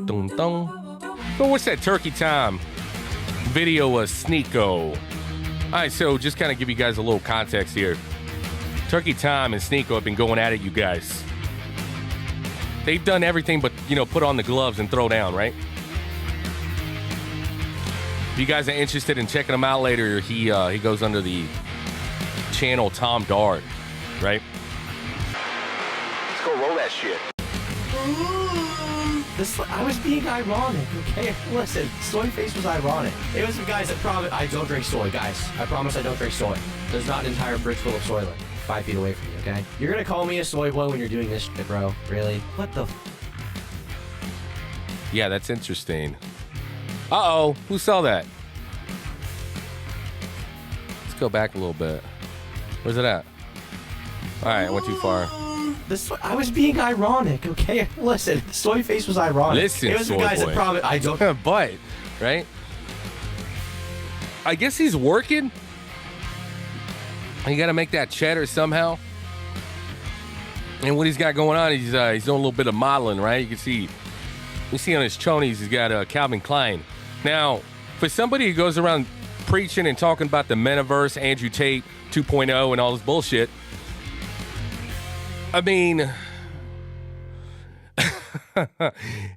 Dun dun. So what's that turkey time video of Sneako? All right, so just kind of give you guys a little context here. Turkey Time and Sneako have been going at it, you guys. They've done everything but, you know, put on the gloves and throw down, right? If you guys are interested in checking him out later, he goes under the channel Tom Dark, right? Let's go roll that shit. I was being ironic, okay? Listen, soy face was ironic. It was the guys that promise I don't drink soy, guys. I promise I don't drink soy. There's not an entire fridge full of soy left 5 feet away from you, okay? You're gonna call me a soy boy when you're doing this shit, bro. Really? What the Yeah, that's interesting. Uh-oh, who saw that? Let's go back a little bit. Where's it at? All right, I went too far. I was being ironic, okay? Listen, soy face was ironic. Listen, it was soy the guys boy. that promise I don't. But, right? I guess he's working. You got to make that cheddar somehow. And what he's got going on, he's doing a little bit of modeling, right? You see on his chonies, he's got Calvin Klein. Now, for somebody who goes around preaching and talking about the metaverse, Andrew Tate 2.0 and all this bullshit, I mean,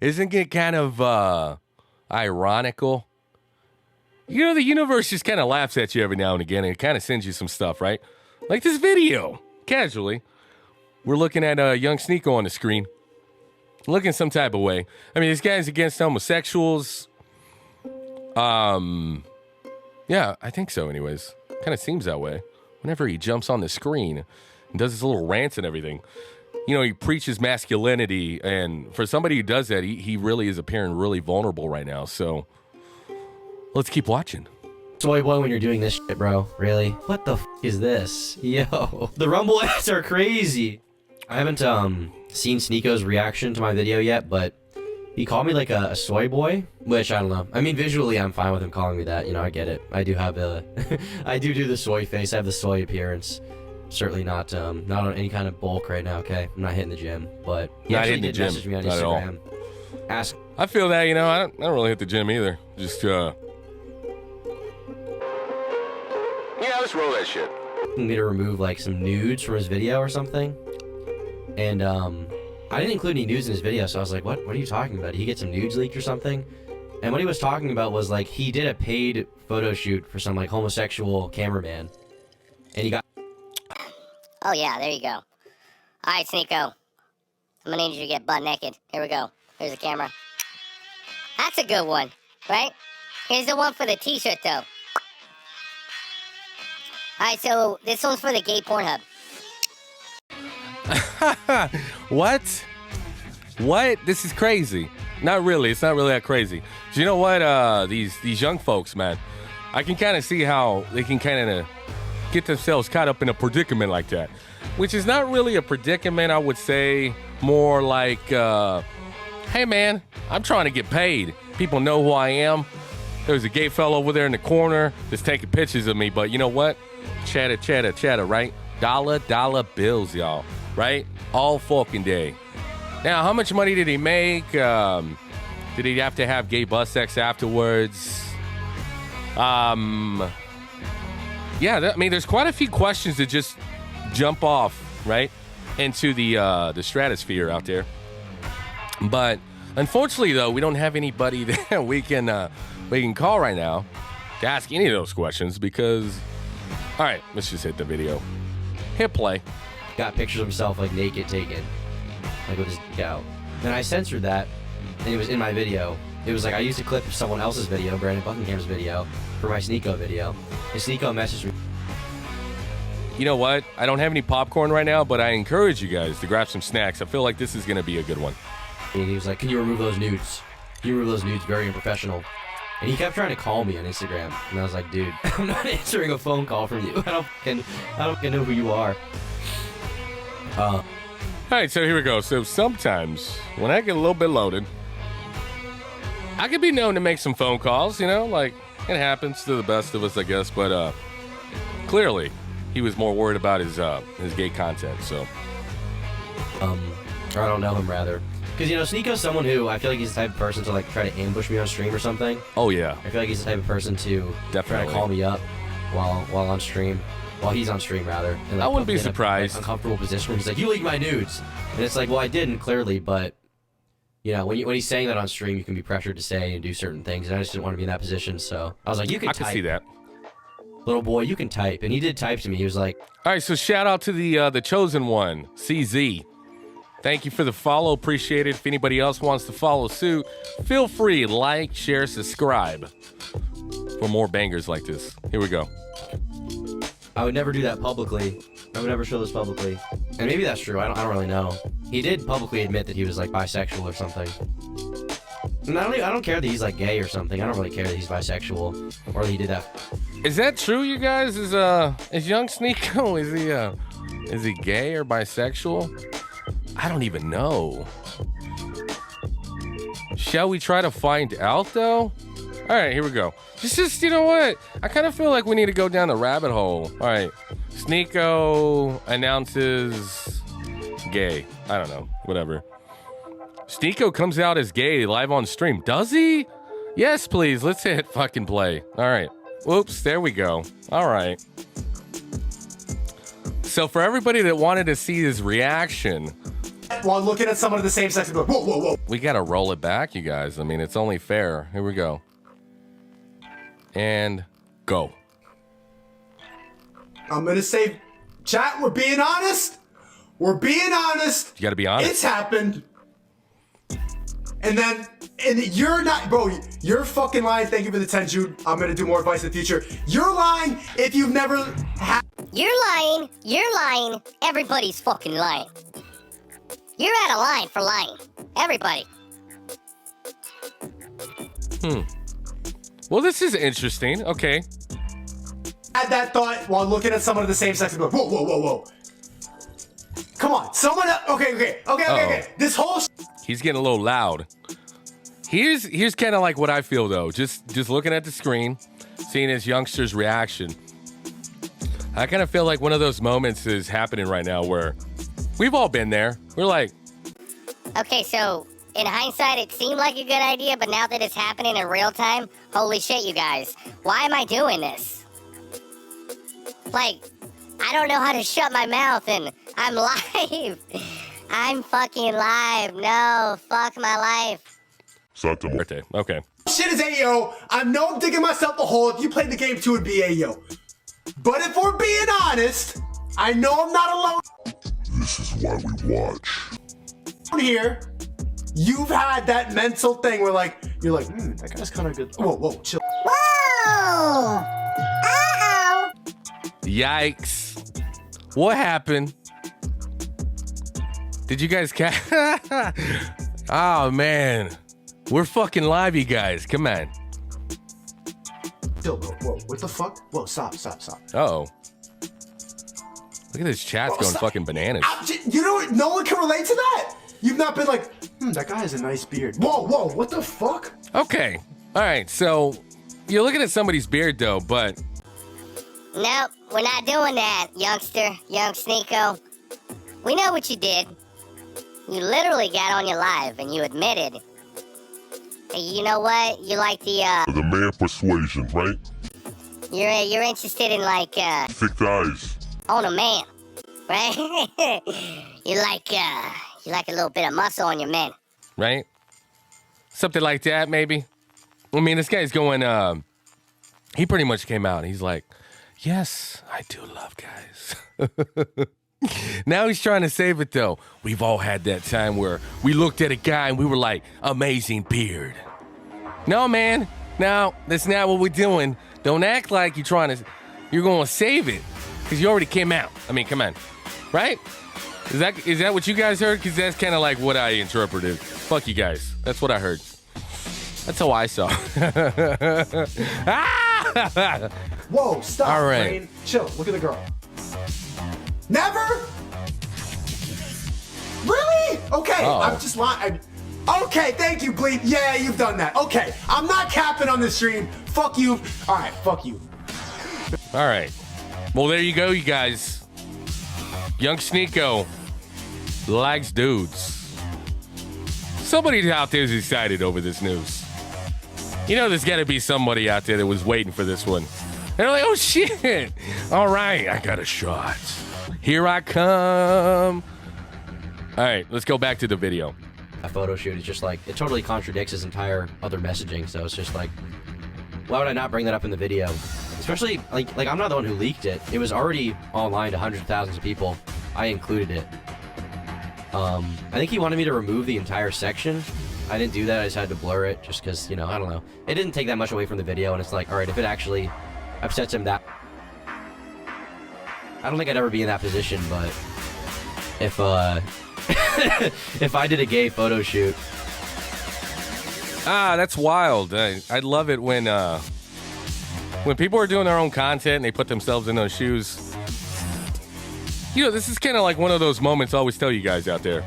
isn't it kind of ironical? You know, the universe just kind of laughs at you every now and again, and it kind of sends you some stuff, right? Like this video, casually. We're looking at young Sneako on the screen, looking some type of way. I mean, this guy's against homosexuals. Yeah, I think so anyways. Kind of seems that way. Whenever he jumps on the screen and does his little rants and everything. You know, he preaches masculinity, and for somebody who does that, he really is appearing really vulnerable right now, so let's keep watching. Soy boy when you're doing this shit, bro. Really? What the is this? Yo, the Rumble ads are crazy. I haven't seen Sneako's reaction to my video yet, but he called me like a soy boy, which I don't know. I mean, visually, I'm fine with him calling me that. You know, I get it. I do have I do the soy face. I have the soy appearance. Certainly not on any kind of bulk right now, okay? I'm not hitting the gym, but he actually did message me on Instagram. Ask. I feel that, you know, I don't really hit the gym either. Just, yeah, let's roll that shit. Me to remove, like, some nudes from his video or something. And, I didn't include any nudes in his video, so I was like, what are you talking about? Did he get some nudes leaked or something? And what he was talking about was, like, he did a paid photo shoot for some, like, homosexual cameraman. And he got... Oh, yeah, there you go. All right, Sneako. I'm gonna need you to get butt naked. Here we go. Here's the camera. That's a good one, right? Here's the one for the t-shirt, though. All right, so this one's for the gay Pornhub. What? What? This is crazy. Not really. It's not really that crazy. Do you know what? These young folks, man, I can kind of see how they can kind of get themselves caught up in a predicament like that, which is not really a predicament. I would say more like, hey, man, I'm trying to get paid. People know who I am. There's a gay fellow over there in the corner that's taking pictures of me, but you know what? Chatter, chatter, chatter, right? Dollar bills, y'all, right? All fucking day. Now, how much money did he make? Did he have to have gay bus sex afterwards? Yeah, I mean, there's quite a few questions that just jump off, right, into the stratosphere out there. But unfortunately, though, we don't have anybody that we can call right now to ask any of those questions because, all right, let's just hit the video. Hit play. Got pictures of himself, like, naked taken, like, with his dick out. Then I censored that, and it was in my video. It was like I used a clip of someone else's video, Brandon Buckingham's video, for my Sneako video. And Sneako messaged me. You know what? I don't have any popcorn right now, but I encourage you guys to grab some snacks. I feel like this is going to be a good one. And he was like, can you remove those nudes? Can you remove those nudes? Very unprofessional. And he kept trying to call me on Instagram. And I was like, dude, I'm not answering a phone call from you. I don't know who you are. All right, so here we go. So sometimes when I get a little bit loaded, I could be known to make some phone calls, you know, like it happens to the best of us, I guess. But clearly, he was more worried about his gay content. So, or I don't know him rather, because you know, Sneako's someone who I feel like he's the type of person to like try to ambush me on stream or something. oh yeah, I feel like he's the type of person to try Definitely. to call me up while on stream, while he's on stream rather. And, like, I wouldn't put be me in a, surprised. like, uncomfortable position where he's like, "You leaked my nudes," and it's like, well, I didn't clearly, but you know, when he's saying that on stream, you can be pressured to say and do certain things, and I just didn't want to be in that position, so I was like, "You can I type, can see that. little boy, you can type," and he did type to me. He was like, All right, so shout out to the chosen one, CZ. Thank you for the follow. Appreciate it. If anybody else wants to follow suit, feel free. Like, share, subscribe for more bangers like this. Here we go. I would never do that publicly. I would never show this publicly. And maybe that's true. I don't really know. He did publicly admit that he was like bisexual or something. And I don't care that he's like gay or something. I don't really care that he's bisexual or that he did that. Is that true, you guys? Is young Sneako, is he gay or bisexual? I don't even know. Shall we try to find out though? All right, here we go. Just you know what? I kind of feel like we need to go down the rabbit hole. All right, Sneako announces gay. I don't know, whatever. Sneako comes out as gay live on stream. Does he? Yes, please. Let's hit fucking play. All right. Whoops, there we go. All right. So for everybody that wanted to see his reaction, while looking at someone of the same sex and be like, whoa, whoa, whoa. we got to roll it back, you guys. I mean, it's only fair. Here we go. And go. I'm going to say, chat, we're being honest. We're being honest. You got to be honest. It's happened. And you're not, bro, you're fucking lying. Thank you for the 10, Jude. I'm going to do more advice in the future. You're lying if you've never had. You're lying. You're lying. Everybody's fucking lying. You're out of line for lying. Everybody. Well, this is interesting. Okay. Had that thought while looking at someone of the same sex and be like, whoa, whoa, whoa, whoa. Come on, someone, okay. This whole He's getting a little loud. Here's kind of like what I feel though. Just looking at the screen, seeing his youngster's reaction. I kind of feel like one of those moments is happening right now where we've all been there. We're like, Okay, so in hindsight, it seemed like a good idea, but now that it's happening in real time, holy shit, you guys. Why am I doing this? Like, I don't know how to shut my mouth, and I'm live. I'm fucking live. No, fuck my life. birthday. Okay. shit is AO. I know I'm digging myself a hole. If you played the game too, it'd be AO. But if we're being honest, I know I'm not alone. This is why we watch. Here, you've had that mental thing where like, you're like, that guy's kind of good. Whoa, whoa, chill. Whoa! Uh-oh! Yikes. What happened? Did you guys catch? Oh, man. We're fucking live, you guys. Come on. Chill, bro. Whoa, what the fuck? Whoa, stop. Uh-oh. Look at this chat's going stop. fucking bananas. You know what? No one can relate to that. You've not been like, that guy has a nice beard. Whoa, what the fuck? Okay. All right. So you're looking at somebody's beard, though, but Nope, we're not doing that, youngster, young Sneako. We know what you did. You literally got on your live and you admitted. Hey, you know what? You like the The man persuasion, right? you're interested in like Thick thighs. on a man, right? you like a little bit of muscle on your men. right? Something like that, maybe. I mean, this guy's going, he pretty much came out. He's like, yes, I do love guys. Now he's trying to save it, though. We've all had that time where we looked at a guy and we were like, amazing beard. No, man. No, that's not what we're doing. Don't act like you're going to save it because you already came out. I mean, come on. Right? Is that what you guys heard? Because that's kind of like what I interpreted. Fuck you guys. That's what I heard. That's how I saw. Ah! Whoa, stop, All right. Brain. Chill, look at the girl. Never? Really? Okay, Uh-oh. I'm just lying. Okay, thank you, Bleep. Yeah, you've done that. Okay, I'm not capping on the stream. Fuck you. All right, fuck you. All right. Well, there you go, you guys. Young Sneako likes dudes. Somebody out there is excited over this news. You know, there's got to be somebody out there that was waiting for this one. They're like, oh, shit. All right, I got a shot. Here I come. All right, let's go back to the video. A photo shoot is just like, it totally contradicts his entire other messaging. So it's just like, why would I not bring that up in the video? Especially, like I'm not the one who leaked it. It was already online to hundreds of thousands of people. I included it. I think he wanted me to remove the entire section. I didn't do that. I just had to blur it just because, you know, I don't know. It didn't take that much away from the video, and it's like, all right, if it actually upsets him that... I don't think I'd ever be in that position, but if, if I did a gay photo shoot... Ah, that's wild. I love it when people are doing their own content and they put themselves in those shoes. You know, this is kind of like one of those moments I always tell you guys out there.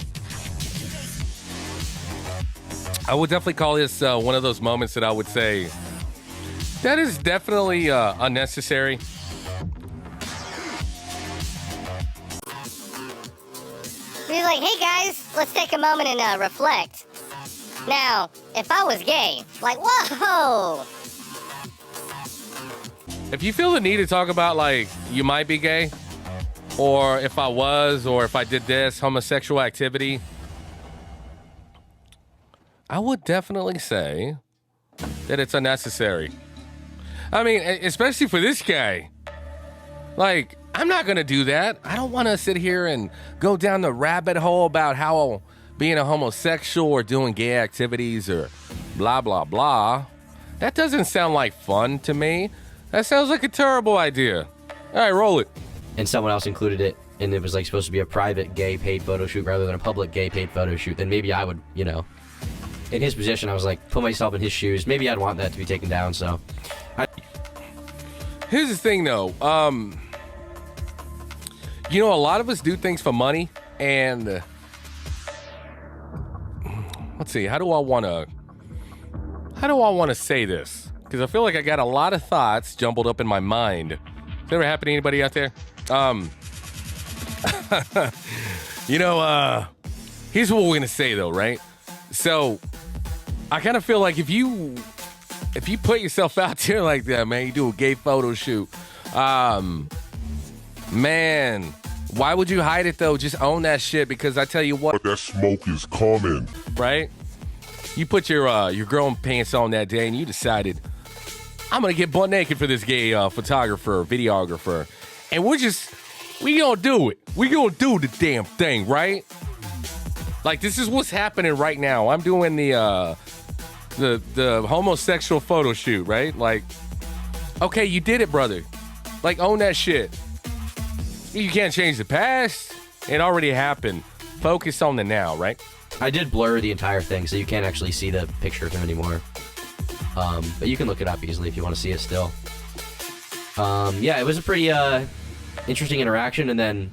I would definitely call this one of those moments that I would say that is definitely unnecessary. He's like, hey guys, let's take a moment and reflect. Now, if I was gay, like, whoa! If you feel the need to talk about, like, you might be gay, or if I was, or if I did this, homosexual activity, I would definitely say that it's unnecessary. I mean, especially for this guy. Like, I'm not going to do that. I don't want to sit here and go down the rabbit hole about how being a homosexual or doing gay activities or blah, blah, blah. That doesn't sound like fun to me. That sounds like a terrible idea. All right, roll it. And someone else included it, and it was like supposed to be a private gay paid photo shoot rather than a public gay paid photo shoot, then maybe I would, you know, in his position, I was like, put myself in his shoes. Maybe I'd want that to be taken down, so. Here's the thing, though. You know, a lot of us do things for money, and let's see, how do I want to say this? Because I feel like I got a lot of thoughts jumbled up in my mind. Does that ever happen to anybody out there? You know, here's what we're gonna say though, right? So, I kind of feel like if you put yourself out there like that, man, you do a gay photo shoot, man, why would you hide it though? Just own that shit, because I tell you what, That smoke is coming. right? You put your girl pants on that day and you decided, I'm gonna get butt naked for this gay photographer, videographer, and we gonna do it. We gonna do the damn thing, right? Like, this is what's happening right now. I'm doing the homosexual photo shoot, right? Like, okay, you did it, brother. Like, own that shit. You can't change the past. It already happened. Focus on the now, right? I did blur the entire thing, so you can't actually see the picture of him anymore. But you can look it up easily if you want to see it still. Yeah, it was a pretty interesting interaction, and then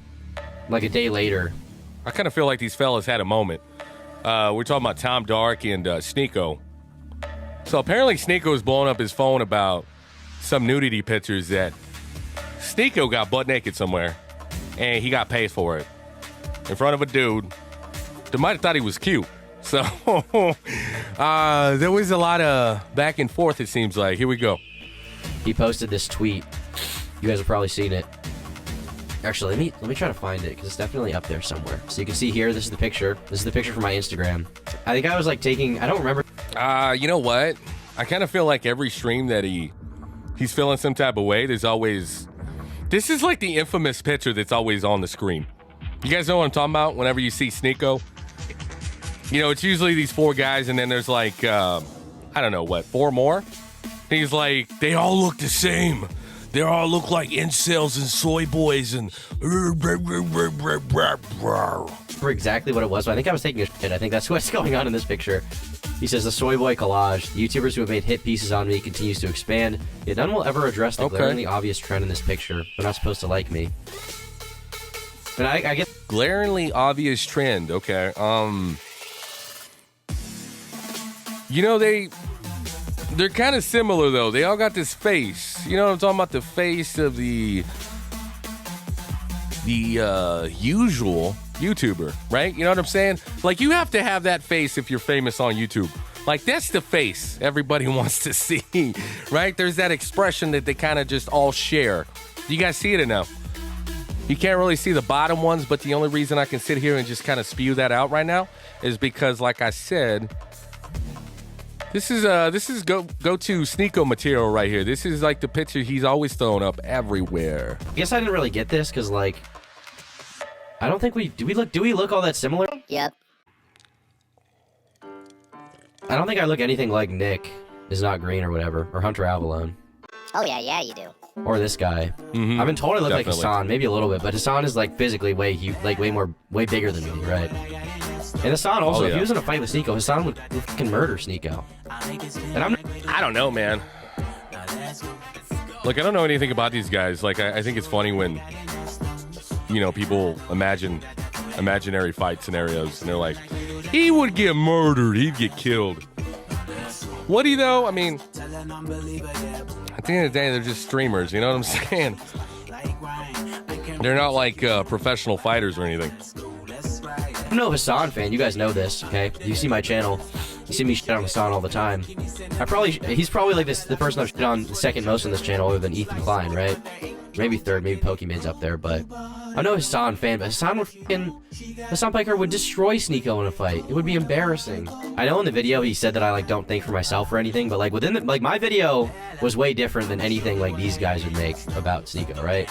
like a day later, I kind of feel like these fellas had a moment. We're talking about Tom Dark and Sneako. So apparently Sneako was blowing up his phone about some nudity pictures that Sneako got butt naked somewhere, and he got paid for it in front of a dude that might have thought he was cute. So there was a lot of back and forth, it seems like. Here we go. he posted this tweet. You guys have probably seen it. Actually, let me try to find it, because it's definitely up there somewhere. So you can see here, this is the picture. This is the picture from my Instagram. I think I was like taking, I don't remember. You know what? I kind of feel like every stream that he's feeling some type of way, there's always, this is like the infamous picture that's always on the screen. You guys know what I'm talking about? Whenever you see Sneako, you know, it's usually these four guys, and then there's like, I don't know what, four more? And he's like, they all look the same. They all look like incels and soy boys and... For exactly what it was, but I think I was taking a shit. I think that's what's going on in this picture. He says, the soy boy collage. YouTubers who have made hit pieces on me continues to expand. Yet none will ever address the glaringly obvious trend in this picture. They're not supposed to like me. And I get... Glaringly obvious trend, okay. You know, they're kind of similar, though. They all got this face. You know what I'm talking about? The face of the usual YouTuber, right? You know what I'm saying? Like, you have to have that face if you're famous on YouTube. Like, that's the face everybody wants to see, right? There's that expression that they kind of just all share. You guys see it enough? You can't really see the bottom ones, but the only reason I can sit here and just kind of spew that out right now is because, like I said, this is go to Sneako material right here. This is like the picture he's always throwing up everywhere. I guess I didn't really get this because, like, I don't think do we look all that similar? Yep. I don't think I look anything like Nick is not green or whatever, or Hunter Avalon. Oh yeah, you do. Or this guy. Mm-hmm. I've been told I look like Definitely. Hassan, maybe a little bit, but Hassan is like physically way bigger than me, right? And Hassan also, Oh, if yeah. he was in a fight with Sneako, Hassan would fucking murder Sneako. And I don't know, man. Look, I don't know anything about these guys. Like, I think it's funny when, you know, people imagine imaginary fight scenarios, and they're like, he would get murdered, he'd get killed. Would he, though? I mean, at the end of the day, they're just streamers, you know what I'm saying? They're not like professional fighters or anything. I'm no Hassan fan. You guys know this, okay? You see my channel. You see me shit on Hassan all the time. He's probably like the person I've shit on the second most on this channel, other than Ethan Klein, right? Maybe third, maybe Pokemon's up there, but I'm no Hassan fan. But Hassan Piker would destroy Sneako in a fight. It would be embarrassing. I know in the video he said that I like don't think for myself or anything, but like within my video was way different than anything like these guys would make about Sneako, right?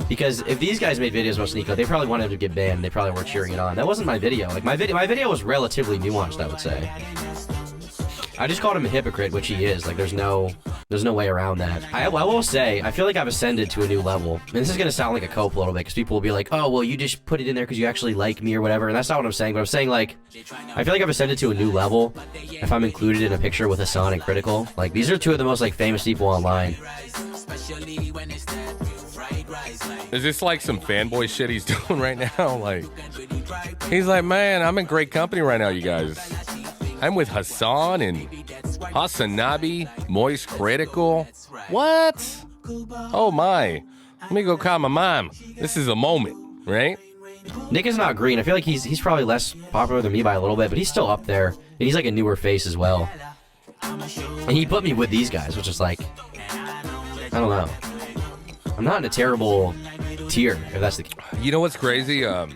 Because if these guys made videos about Sneako, they probably wanted him to get banned. They probably weren't cheering it on. That wasn't my video. Like my video was relatively nuanced, I would say. I just called him a hypocrite, which he is. Like there's no way around that. I will say, I feel like I've ascended to a new level. And this is gonna sound like a cope a little bit, because people will be like, oh, well, you just put it in there because you actually like me or whatever. And that's not what I'm saying. But I'm saying, like, I feel like I've ascended to a new level if I'm included in a picture with Hassan and Critical. Like these are two of the most like famous people online. Is this like some fanboy shit he's doing right now? Like, he's like, man, I'm in great company right now, you guys. I'm with Hassan and Hasanabi, Moist Critical. What? Oh my. Let me go call my mom. This is a moment, right? Nick is not green. I feel like he's probably less popular than me by a little bit, but he's still up there. And he's like a newer face as well. And he put me with these guys, which is like, I don't know. I'm not in a terrible tier, if that's the case. You know what's crazy? I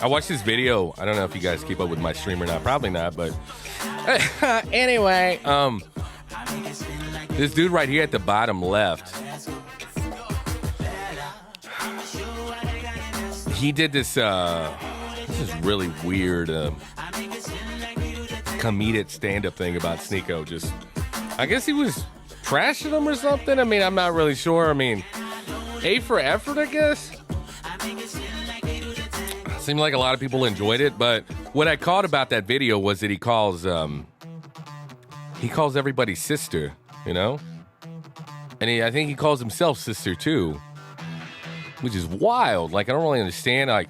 watched this video. I don't know if you guys keep up with my stream or not. Probably not, but anyway, this dude right here at the bottom left, he did this is really weird comedic stand-up thing about Sneako. Just, I guess he was trashing him or something. I mean, I'm not really sure. I mean, A for effort, I guess. Seemed like a lot of people enjoyed it, but what I caught about that video was that he calls everybody sister, you know, and I think he calls himself sister too, which is wild. Like, I don't really understand. Like,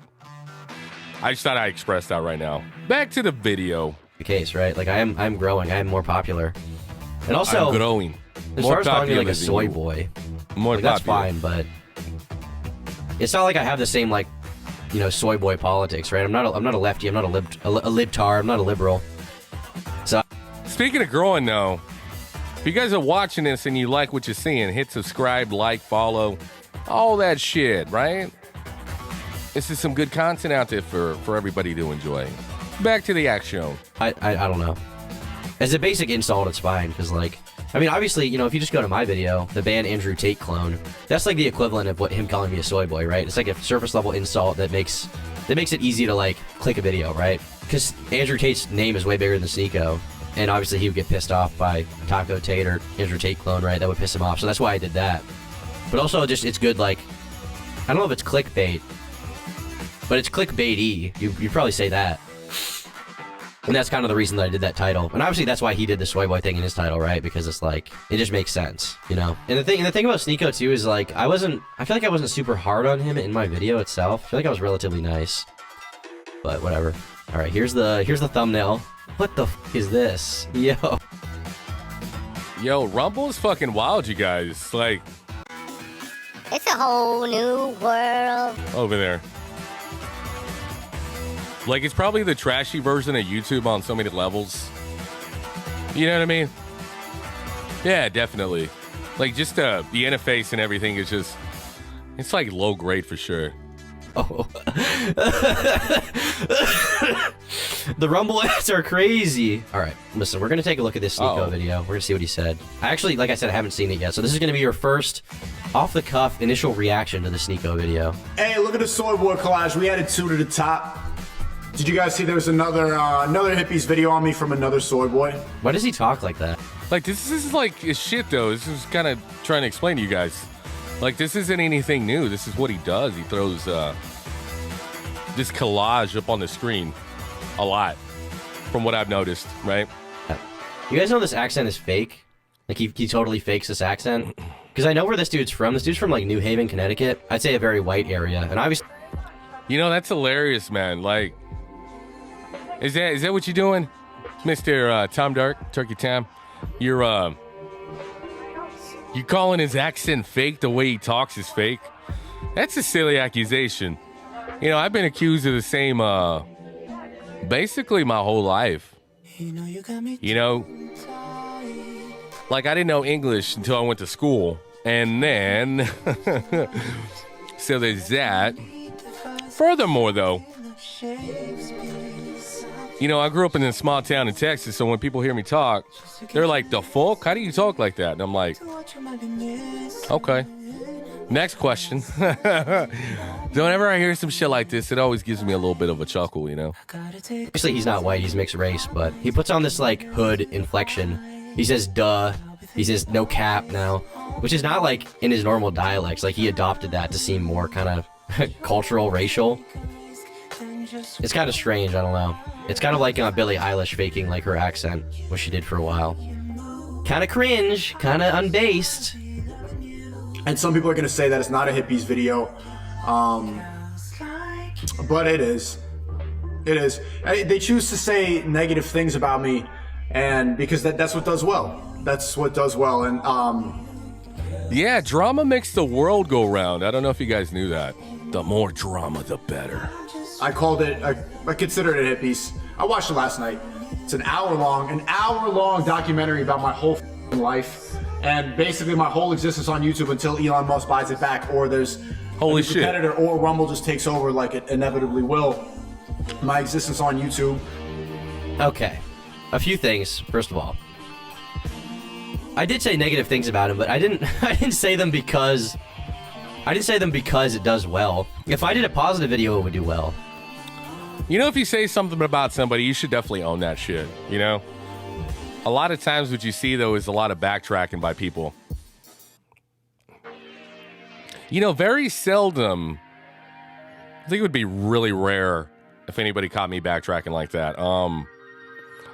I just thought I expressed that right now. Back to the video. The case, right? Like I'm growing. I am more popular. And also, I'm growing. as More far as calling me like a popular than soy you. boy, More like, that's popular. fine, but it's not like I have the same like, you know, soy boy politics, right? I'm not a lefty. I'm not a libtar. I'm not a liberal. So Speaking of growing, though, if you guys are watching this and you like what you're seeing, hit subscribe, like, follow, all that shit, right? This is some good content out there for everybody to enjoy. Back to the action. I don't know. As a basic insult, it's fine, because like, I mean, obviously, you know, if you just go to my video, the banned Andrew Tate clone, that's like the equivalent of what him calling me a soy boy, right? It's like a surface level insult that makes it easy to like click a video, right? Because Andrew Tate's name is way bigger than Sneako, and obviously he would get pissed off by Taco Tate or Andrew Tate clone, right? That would piss him off. So that's why I did that. But also, just it's good. Like, I don't know if it's clickbait, but it's clickbaity. You probably say that. And that's kind of the reason that I did that title. And obviously that's why he did the soy boy thing in his title, right? Because it's like, it just makes sense, you know? And the thing about Sneako too is like, I feel like I wasn't super hard on him in my video itself. I feel like I was relatively nice. But whatever. Alright, here's the thumbnail. What the f is this? Yo, Rumble is fucking wild, you guys. Like, It's a whole new world. Over there. Like, it's probably the trashy version of YouTube on so many levels. You know what I mean? Yeah, definitely. Like, just the interface and everything is just... It's like low grade for sure. Oh. The Rumble ads are crazy. All right, listen, we're gonna take a look at this Sneako video. We're gonna see what he said. I actually, like I said, I haven't seen it yet, so this is gonna be your first off-the-cuff initial reaction to the Sneako video. Hey, look at the Soy Boy collage. We added 2 to the top. Did you guys see there was another hippies video on me from another Soy Boy? Why does he talk like that? Like, this is like it's shit, though. This is kind of trying to explain to you guys. Like, this isn't anything new. This is what he does. He throws this collage up on the screen a lot, from what I've noticed, right? You guys know this accent is fake? Like, he totally fakes this accent? Because I know where this dude's from. This dude's from, like, New Haven, Connecticut. I'd say a very white area. And obviously... You know, that's hilarious, man. Like, is that what you're doing? Mr. Tom Dark, Turkey Tom? You're calling his accent fake? The way he talks is fake? That's a silly accusation. You know, I've been accused of the same, basically my whole life. You know, like, I didn't know English until I went to school. And then, so there's that. Furthermore, though, you know, I grew up in a small town in Texas, so when people hear me talk, they're like, the fuck? How do you talk like that? And I'm like, okay. Next question. Whenever I hear some shit like this, it always gives me a little bit of a chuckle, you know? Obviously, he's not white, he's mixed race, but he puts on this, like, hood inflection. He says, duh. He says, no cap now, which is not, like, in his normal dialects. Like, he adopted that to seem more kind of cultural, racial. It's kind of strange, I don't know. It's kind of like Billie Eilish faking, like, her accent, which she did for a while. Kind of cringe, kind of unbased. And some people are going to say that it's not a hippies video. But it is. It is. They choose to say negative things about me, and because that's what does well. That's what does well. And yeah, drama makes the world go round. I don't know if you guys knew that. The more drama, the better. I called it. I considered it hippies. I watched it last night. It's an hour long documentary about my whole life. And basically my whole existence on YouTube until Elon Musk buys it back, or there's holy a shit competitor, or Rumble just takes over like it inevitably will. My existence on YouTube. Okay, a few things. First of all, I did say negative things about him, but I didn't say them because it does well. If I did a positive video, it would do well. You know, if you say something about somebody, you should definitely own that shit, you know? A lot of times what you see, though, is a lot of backtracking by people. You know, very seldom, I think it would be really rare if anybody caught me backtracking like that.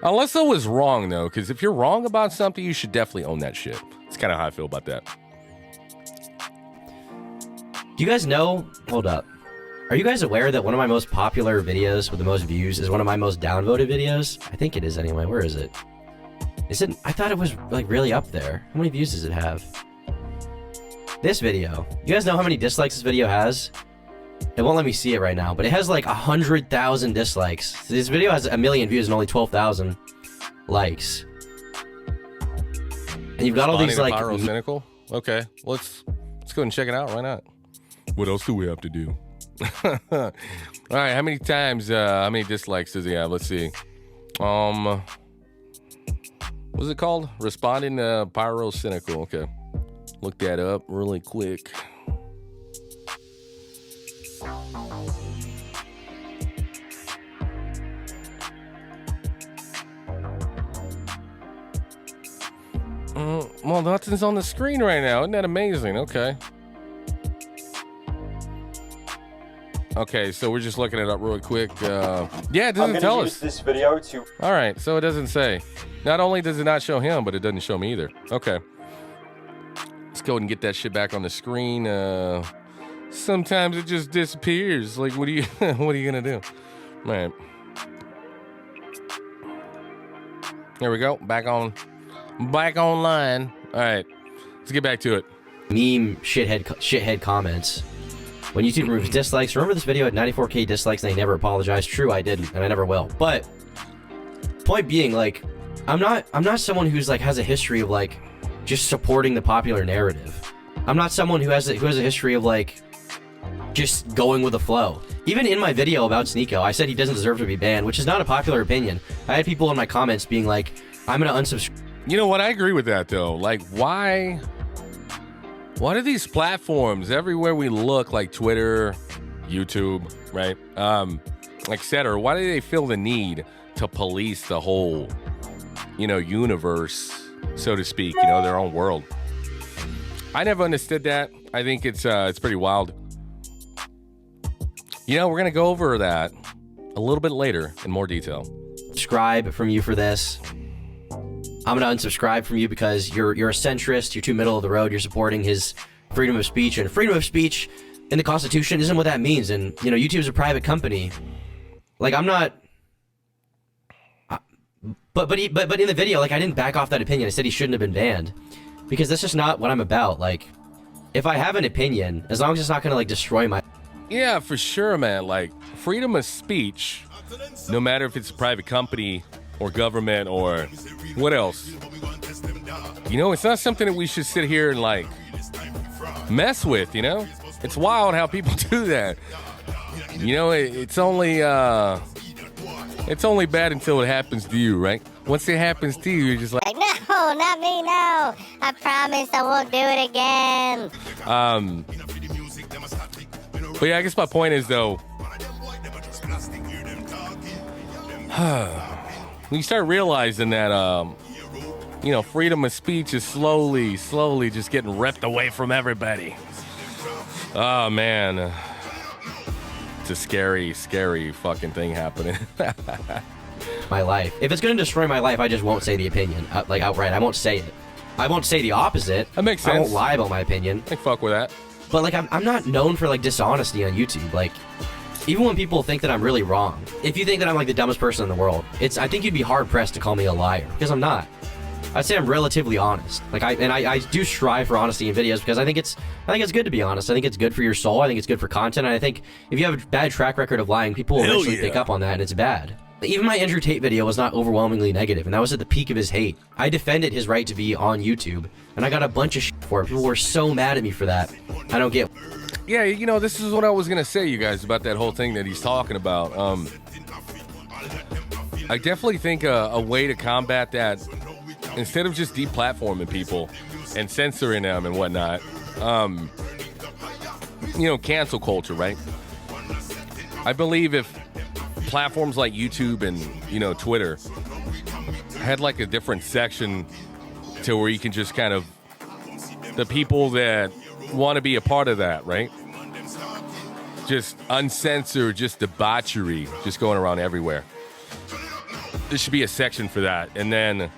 Unless I was wrong, though, because if you're wrong about something, you should definitely own that shit. It's kind of how I feel about that. Do you guys know? Hold up. Are you guys aware that one of my most popular videos with the most views is one of my most downvoted videos? I think it is anyway. Where is it? Is it? I thought it was like really up there. How many views does it have? This video. You guys know how many dislikes this video has? It won't let me see it right now, but it has like 100,000 dislikes. This video has 1 million views and only 12,000 likes. And you've got all these like. Cynical? Okay, let's go ahead and check it out. Why not? What else do we have to do? All right, how many times? How many dislikes does he have? Let's see. What's it called? Responding to Pyro Cynical. Okay. Look that up really quick. Well, nothing's on the screen right now. Isn't that amazing? Okay. Okay, so we're just looking it up really quick. Yeah, it doesn't tell us. This video to. All right, so it doesn't say. Not only does it not show him, but it doesn't show me either. Okay. Let's go ahead and get that shit back on the screen. Sometimes it just disappears. Like, what are you gonna do? All right. There we go. Back online. All right. Let's get back to it. meme shithead comments. When YouTube removes dislikes, remember this video had 94k dislikes and they never apologized? True, I didn't, and I never will. But point being, like, I'm not someone who's like has a history of like just supporting the popular narrative. I'm not someone who has a history of like just going with the flow. Even in my video about Sneako, I said he doesn't deserve to be banned, which is not a popular opinion. I had people in my comments being like, I'm gonna unsubscribe. You know what? I agree with that though. Like, why do these platforms everywhere we look, like Twitter, YouTube, right, etc., why do they feel the need to police the whole, universe, so to speak, their own world? I never understood that. I think it's pretty wild. We're gonna go over that a little bit later in more detail. Subscribe from you for this. I'm gonna unsubscribe from you because you're a centrist. You're too middle of the road. You're supporting his freedom of speech, and freedom of speech in the Constitution isn't what that means. And YouTube's a private company. Like, I'm not. But in the video, like, I didn't back off that opinion. I said he shouldn't have been banned because that's just not what I'm about. Like, if I have an opinion, as long as it's not gonna like destroy my. Yeah, for sure, man. Like, freedom of speech, no matter if it's a private company or government or what else, it's not something that we should sit here and like mess with. It's wild how people do that. It's only bad until it happens to you, right? Once it happens to you, you're just like, no, not me, no. I promise I won't do it again. But yeah, I guess my point is though, when you start realizing that, freedom of speech is slowly just getting ripped away from everybody. Oh man, it's a scary fucking thing happening. My life. If it's gonna destroy my life, I just won't say the opinion, like outright. I won't say it. I won't say the opposite. That makes sense. I won't lie about my opinion. I fuck with that. But like, I'm not known for like dishonesty on YouTube. Like, even when people think that I'm really wrong, if you think that I'm like the dumbest person in the world, I think you'd be hard pressed to call me a liar, because I'm not. I'd say I'm relatively honest. Like, I do strive for honesty in videos because I think it's good to be honest. I think it's good for your soul. I think it's good for content. And I think if you have a bad track record of lying, people will eventually pick up on that, and it's bad. Even my Andrew Tate video was not overwhelmingly negative, and that was at the peak of his hate. I defended his right to be on YouTube, and I got a bunch of shit for it. People were so mad at me for that. I don't get. Yeah, this is what I was gonna say, you guys, about that whole thing that he's talking about. I definitely think a way to combat that, instead of just deplatforming people and censoring them and whatnot, cancel culture, right? I believe if platforms like YouTube and Twitter had like a different section to where you can just kind of, the people that want to be a part of that, right? Just uncensored, just debauchery, just going around everywhere. There should be a section for that. And then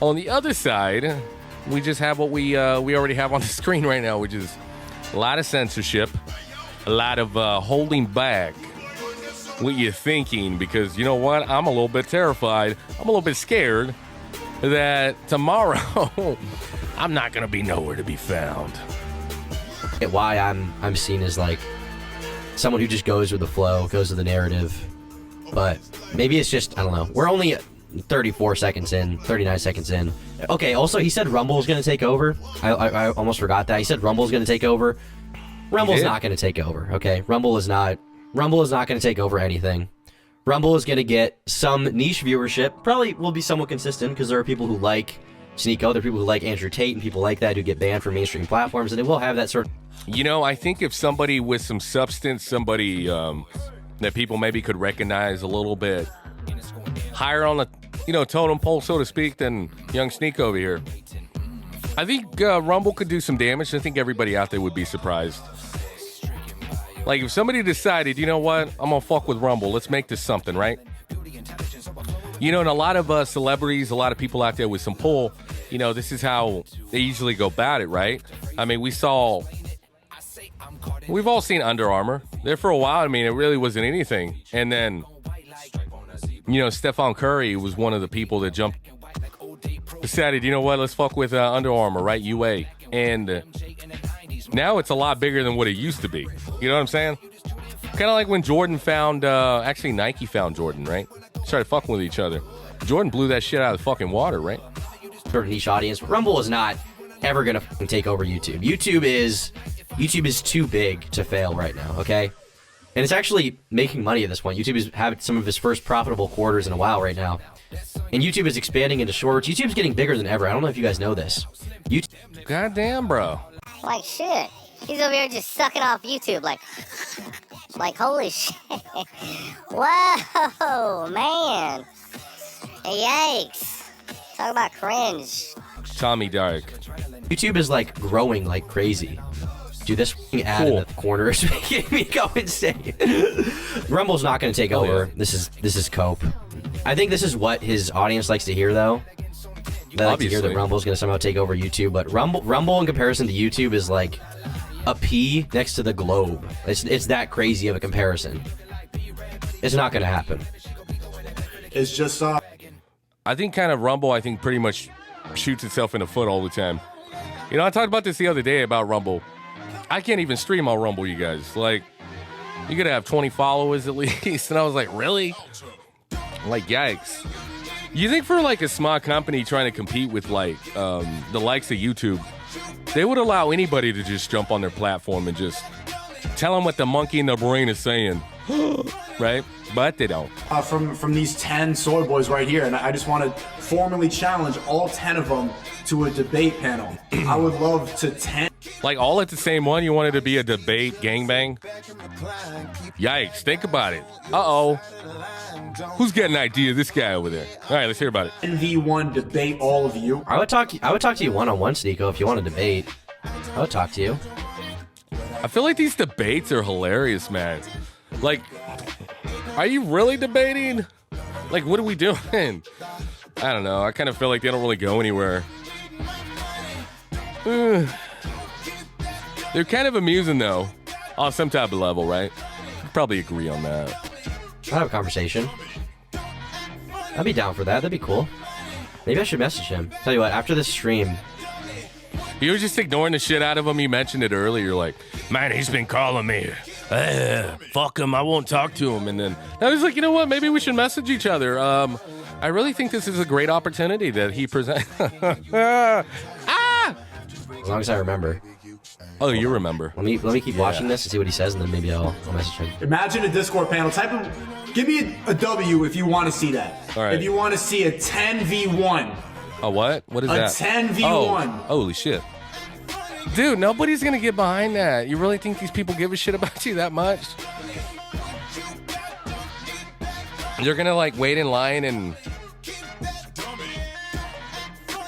on the other side, we just have what we already have on the screen right now, which is a lot of censorship, a lot of holding back what you're thinking, because you know what? I'm a little bit terrified. I'm a little bit scared that tomorrow I'm not gonna be nowhere to be found. Why I'm seen as like someone who just goes with the flow, goes with the narrative. But maybe it's just, I don't know. We're only 34 seconds in, 39 seconds in. Okay, also he said Rumble's gonna take over. I almost forgot that. He said Rumble's gonna take over. Rumble's not gonna take over, okay? Rumble is not gonna take over anything. Rumble is gonna get some niche viewership. Probably will be somewhat consistent because there are people who like Sneako, there are people who like Andrew Tate and people like that who get banned from mainstream platforms, and it will have that sort of... I think if somebody with some substance, somebody that people maybe could recognize a little bit higher on the totem pole, so to speak, than young Sneako over here, I think Rumble could do some damage. I think everybody out there would be surprised. Like, if somebody decided, you know what, I'm gonna fuck with Rumble, let's make this something, right? And a lot of celebrities, a lot of people out there with some pull, this is how they usually go about it, right? I mean, we've all seen Under Armour. There for a while, I mean, it really wasn't anything. And then, Stephon Curry was one of the people that decided, you know what, let's fuck with Under Armour, right? UA. And now it's a lot bigger than what it used to be. You know what I'm saying? Kind of like when Jordan found, actually Nike found Jordan, right? Started fucking with each other. Jordan blew that shit out of the fucking water, right? Sort of niche audience. Rumble is not ever gonna take over YouTube. YouTube is too big to fail right now, okay? And it's actually making money at this point. YouTube is having some of his first profitable quarters in a while right now. And YouTube is expanding into shorts. YouTube's getting bigger than ever. I don't know if you guys know this. YouTube. Goddamn, bro. Like shit. He's over here just sucking off YouTube like holy shit. Whoa, man. Yikes. Talk about cringe. Tommy Dark. YouTube is like growing like crazy. Dude, this ad in the corner is making me go insane. Rumble's not going to take over. Yeah. This is cope. I think this is what his audience likes to hear, though. They like to hear that Rumble's going to somehow take over YouTube, but Rumble in comparison to YouTube is like a P next to the globe. It's that crazy of a comparison. It's not going to happen. It's just I think kind of Rumble, I think pretty much shoots itself in the foot all the time. You know, I talked about this the other day about Rumble. I can't even stream on Rumble, you guys. Like, you gotta have 20 followers at least. And I was like, really? Like, yikes. You think for like a small company trying to compete with like the likes of YouTube, they would allow anybody to just jump on their platform and just tell them what the monkey in their brain is saying, right? But they don't. from these 10 soy boys right here, and I just want to formally challenge all 10 of them to a debate panel. I would love to 10. Like all at the same one, you wanted to be a debate gangbang? Yikes, think about it. Uh-oh. Who's got an idea? This guy over there. All right, let's hear about it. 1v1 debate all of you. I would talk to you one-on-one, Sneako, if you want to debate. I would talk to you. I feel like these debates are hilarious, man. Like, are you really debating? Like, what are we doing? I don't know. I kind of feel like they don't really go anywhere. They're kind of amusing, though, on some type of level, right? You'd probably agree on that. I'll have a conversation. I'd be down for that. That'd be cool. Maybe I should message him. Tell you what, after this stream... You were just ignoring the shit out of him. You mentioned it earlier, like, man, he's been calling me. Fuck him, I won't talk to him. And then I was like, you know what? Maybe we should message each other. I really think this is a great opportunity that he presents. As long as I remember. Oh, you remember. Let me keep watching this and see what he says, and then maybe I'll message him. Imagine a Discord panel. Give me a W if you want to see that. All right. If you want to see a 10v1. A what? What is that? A 10v1. Oh, holy shit. Dude, nobody's gonna get behind that. You really think these people give a shit about you that much? You're gonna like wait in line and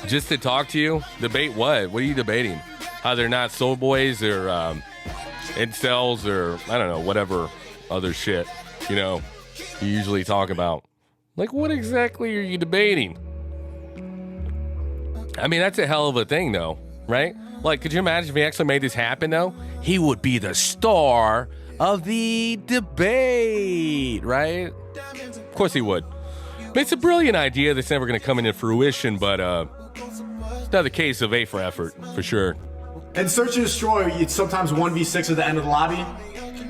just to talk to you? Debate what? What are you debating? How they're not soul boys or incels or I don't know, whatever other shit, you know, you usually talk about. Like, what exactly are you debating? I mean, that's a hell of a thing, though, right? Like, could you imagine if he actually made this happen, though? He would be the star of the debate, right? Of course he would. I mean, it's a brilliant idea that's never going to come into fruition, but it's another case of A for effort, for sure. And Search and Destroy, it's sometimes 1v6 at the end of the lobby.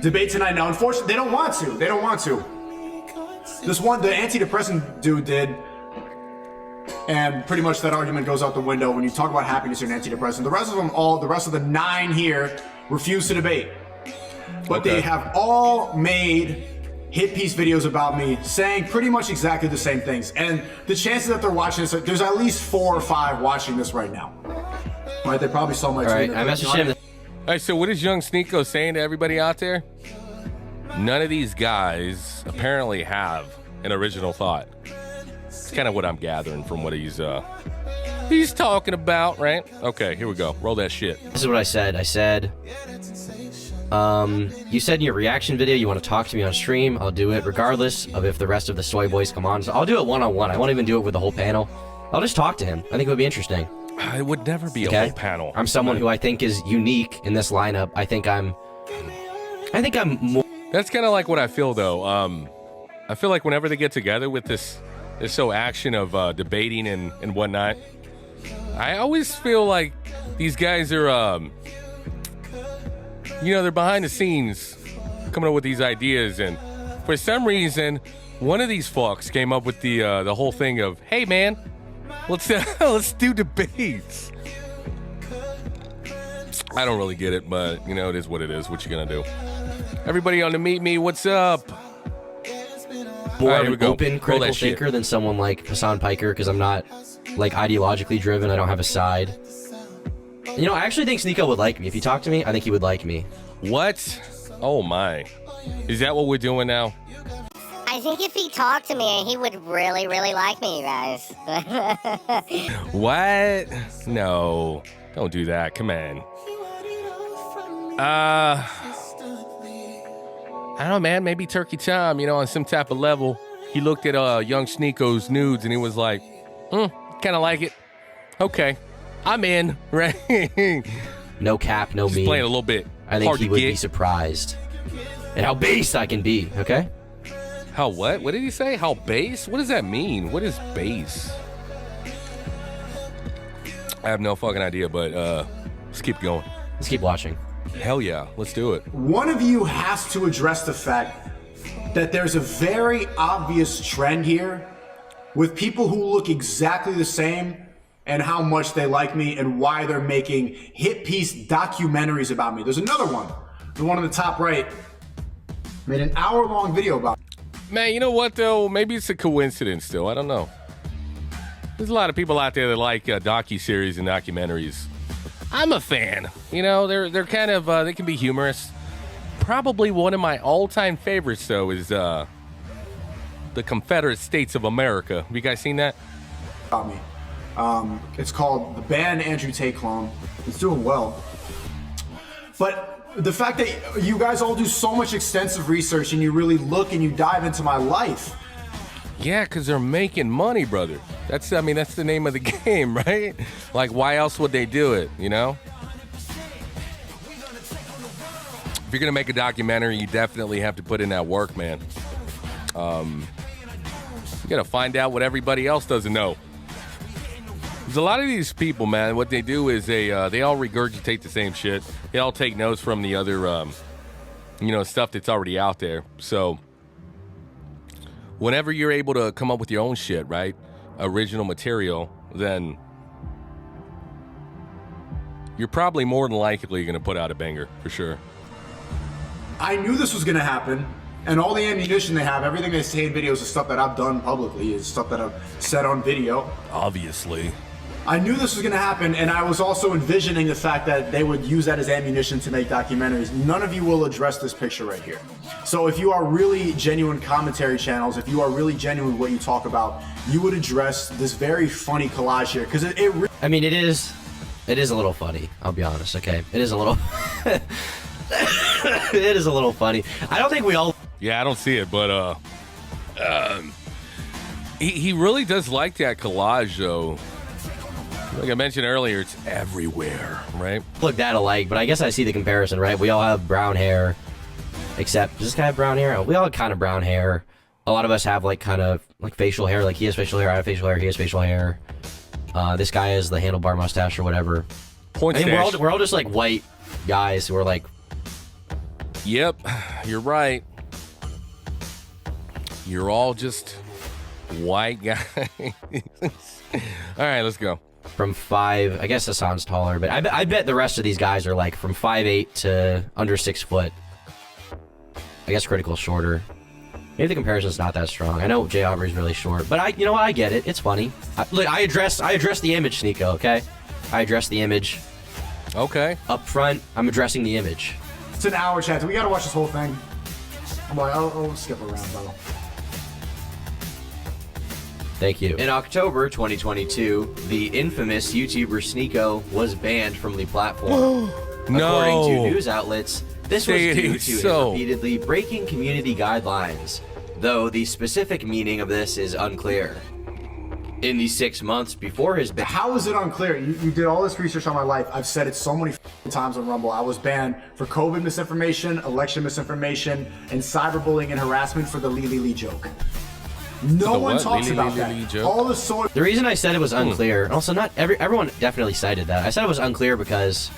Debate tonight. Now, unfortunately, they don't want to. They don't want to. This one, the antidepressant dude did. And pretty much that argument goes out the window when you talk about happiness and antidepressant. The rest of the 9 here refuse to debate. But they have all made hit piece videos about me saying pretty much exactly the same things. And the chances that they're watching this, there's at least 4 or 5 watching this right now. Right? They probably saw my tweet. Alright, I messaged him. Alright, so what is young Sneako saying to everybody out there? None of these guys apparently have an original thought. It's kind of what I'm gathering from what he's talking about, right? Okay, here we go. Roll that shit. This is what I said. I said, you said in your reaction video you want to talk to me on stream. I'll do it regardless of if the rest of the soy boys come on. So I'll do it one-on-one. I won't even do it with the whole panel. I'll just talk to him. I think it would be interesting. It would never be a whole panel. I'm someone who I think is unique in this lineup. I think I'm more... That's kind of like what I feel, though. I feel like whenever they get together with this action of debating and whatnot, I always feel like these guys are, you know, they're behind the scenes coming up with these ideas, and for some reason, one of these fucks came up with the whole thing of, hey man, let's do debates. I don't really get it, but you know, it is what it is. What you gonna do? Everybody on the Meet Me, what's up? More All right, of here we an go. open Roll critical that shit. thinker than someone like Hassan Piker, because I'm not like ideologically driven. I don't have a side. You know, I actually think Sneako would like me. If he talked to me, I think he would like me. What? Oh my. Is that what we're doing now? I think if he talked to me, he would really, really like me, you guys. What? No. Don't do that. Come on. I don't know, man. Maybe Turkey Tom, you know, on some type of level, he looked at young Sneako's nudes and he was like, kind of like it. Okay. I'm in, right? No cap, no Just meme. playing a little bit. I think hard he to would get. be surprised at how based I can be, okay? How what? What did he say? How base? What does that mean? What is base? I have no fucking idea, but let's keep going. Let's keep watching. Hell yeah, let's do it. One of you has to address the fact that there's a very obvious trend here with people who look exactly the same and how much they like me and why they're making hit piece documentaries about me. There's another one, the one on the top right, made an hour-long video about me. Man, you know what though? Maybe it's a coincidence still. I don't know. There's a lot of people out there that like docuseries and documentaries. I'm a fan. You know, they're kind of they can be humorous. Probably one of my all-time favorites though is the Confederate States of America. Have you guys seen that? About me. It's called The Banned Andrew Tate Clone. It's doing well. But the fact that you guys all do so much extensive research and you really look and you dive into my life. Yeah, because they're making money, brother. That's the name of the game, right? Like, why else would they do it, you know? If you're going to make a documentary, you definitely have to put in that work, man. You got to find out what everybody else doesn't know. There's a lot of these people, man, what they do is they all regurgitate the same shit. They all take notes from the other, stuff that's already out there. So whenever you're able to come up with your own shit, right, original material, then you're probably more than likely going to put out a banger, for sure. I knew this was going to happen, and all the ammunition they have, everything they say in videos is stuff that I've done publicly, is stuff that I've said on video. Obviously. I knew this was going to happen, and I was also envisioning the fact that they would use that as ammunition to make documentaries. None of you will address this picture right here. So if you are really genuine commentary channels, if you are really genuine with what you talk about, you would address this very funny collage here, because I mean, it is a little funny, I'll be honest, okay? It is a little... it is a little funny. I don't think we all... Yeah, I don't see it, but he really does like that collage, though. Like I mentioned earlier, it's everywhere, right? look that alike, but I guess I see the comparison, right? We all have brown hair, except, does this guy have brown hair? We all have kind of brown hair. A lot of us have, like, kind of, like, facial hair. Like, he has facial hair, I have facial hair, he has facial hair. This guy has the handlebar mustache or whatever. Point I mean, stash. we're all just, like, white guys who are, like... Yep, you're right. You're all just white guys. All right, let's go. From 5, I guess Hassan's taller, but I bet the rest of these guys are like from 5'8" to under 6 foot. I guess Critical's shorter. Maybe the comparison's not that strong. I know Jay Aubrey's really short, but you know what? I get it. It's funny. Look, I address the image, Sneako. Okay, I address the image. Okay. Up front, I'm addressing the image. It's an hour, chat. We got to watch this whole thing. I'm like, I'll skip around, though. Thank you. In October 2022, the infamous YouTuber Sneako was banned from the platform. No. According to news outlets, this was Say due it to so. him repeatedly breaking community guidelines, though the specific meaning of this is unclear. In the 6 months before his ban, How is it unclear? You did all this research on my life. I've said it so many times on Rumble. I was banned for COVID misinformation, election misinformation, and cyberbullying and harassment for the Lee joke. No The one what? talks Lily, about Lily, that. joke? All the soy. The reason I said it was unclear, and also not everyone definitely cited that. I said it was unclear because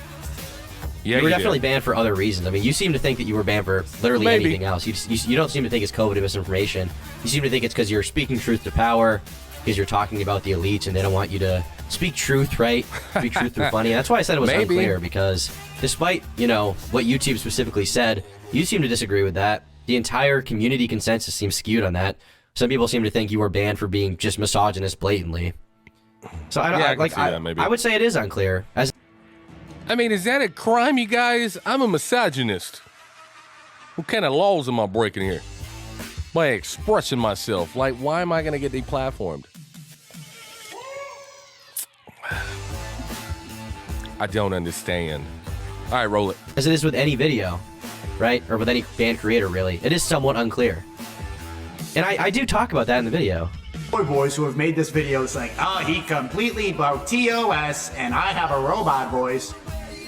Yeah, you were did. definitely banned for other reasons. I mean, you seem to think that you were banned for literally Maybe. anything else. You don't seem to think it's COVID misinformation. You seem to think it's because you're speaking truth to power, because you're talking about the elites and they don't want you to speak truth, right? Speak truth through funny. And that's why I said it was Maybe. unclear, because despite, you know, what YouTube specifically said, you seem to disagree with that. The entire community consensus seems skewed on that. Some people seem to think you were banned for being just misogynist blatantly. So I don't Yeah, I can like see that, maybe. I would say it is unclear. As I mean, is that a crime, you guys? I'm a misogynist. What kind of laws am I breaking here? By expressing myself. Like, why am I going to get deplatformed? I don't understand. All right, roll it. as it is with any video, right? Or with any band creator, really. It is somewhat unclear. And I do talk about that in the video. Boys who have made this video saying, oh, he completely broke TOS and I have a robot voice.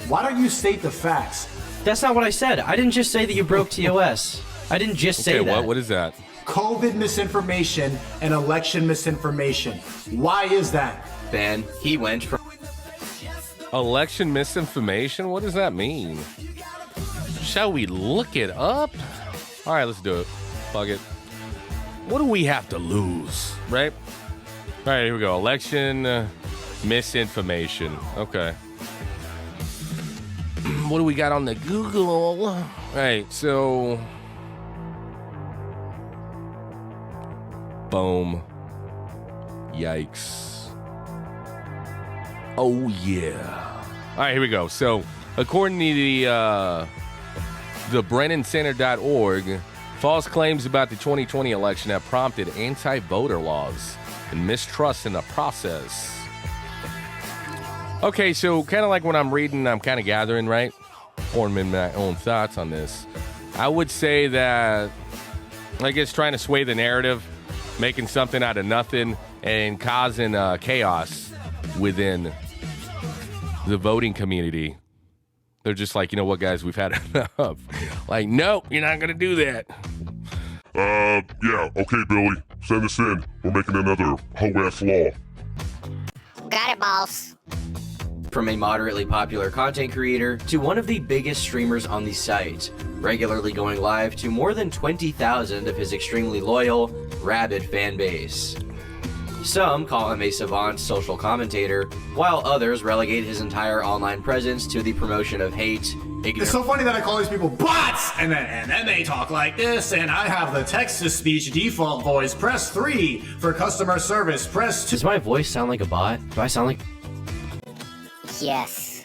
Why don't you state the facts? That's not what I said. I didn't just say that you broke TOS. I didn't just say Okay, that. what is that? COVID misinformation and election misinformation. Why is that? Ben, he went from Election misinformation? What does that mean? Shall we look it up? All right, let's do it. Fuck it. What do we have to lose, right? All right, here we go. Election misinformation. Okay. What do we got on the Google? All right, so... Boom. Yikes. Oh, yeah. All right, here we go. So, according to the BrennanCenter.org, false claims about the 2020 election have prompted anti-voter laws and mistrust in the process. Okay, so kind of like when I'm reading, I'm kind of gathering, right? Forming my own thoughts on this. I would say that, I guess, trying to sway the narrative, making something out of nothing, and causing chaos within the voting community. They're just like, you know what, guys, we've had enough. Like, no, you're not going to do that. Yeah, okay, Billy. Send this in. We're making another hoe-ass law. Got it, boss. from a moderately popular content creator to one of the biggest streamers on the site, regularly going live to more than 20,000 of his extremely loyal, rabid fan base. Some call him a savant social commentator, while others relegate his entire online presence to the promotion of hate, It's so funny that I call these people bots, and then they talk like this, and I have the text-to-speech default voice. Press 3 for customer service. Press 2. Does my voice sound like a bot? Do I sound like Yes.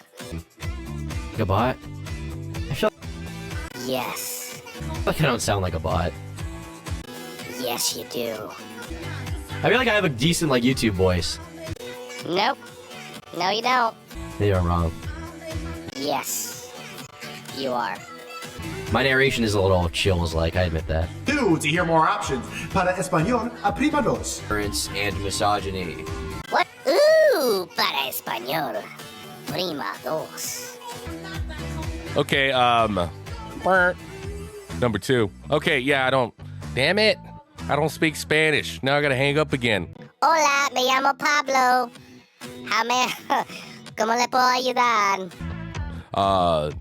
a bot? I feel Yes. like I don't sound like a bot. Yes, you do. I feel like I have a decent, like, YouTube voice. Nope. No, you don't. Maybe I'm wrong. Yes. You are. My narration is a little chills-like, I admit that. 2 to hear more options. Para español, aprima dos. Ignorance and misogyny. What? Ooh, para español. Prima dos. Okay, number 2. Okay, yeah, damn it. I don't speak Spanish. Now I gotta hang up again. Hola, me llamo Pablo. ¿Cómo le puedo ayudar?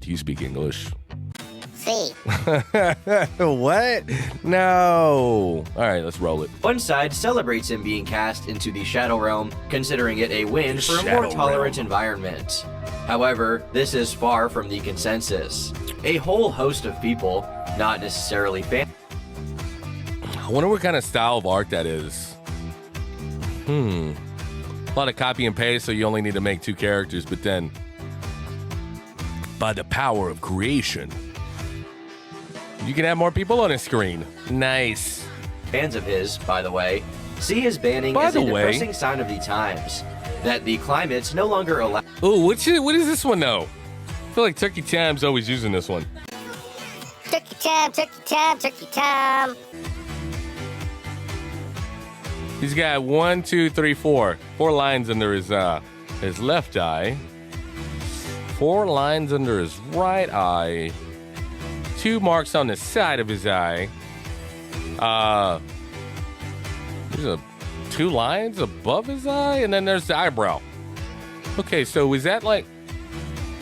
Do you speak English? Sí. What? No. All right, let's roll it. One side celebrates him being cast into the Shadow Realm, considering it a win for a more Shadow tolerant Realm. environment. However, this is far from the consensus. A whole host of people, not necessarily fans, I wonder what kind of style of art that is. A lot of copy and paste, so you only need to make 2 characters, but then, by the power of creation, you can have more people on a screen. Nice. fans of his, by the way, see his banning By as a the way- depressing sign of the times. That the climates no longer allow Ooh, what is this one, though? I feel like Turkey Time's always using this one. Turkey time, turkey time, turkey time. He's got 1, 2, 3, 4. 4 lines under his left eye. 4 lines under his right eye. 2 marks on the side of his eye. There's two lines above his eye, and then there's the eyebrow. Okay, so is that like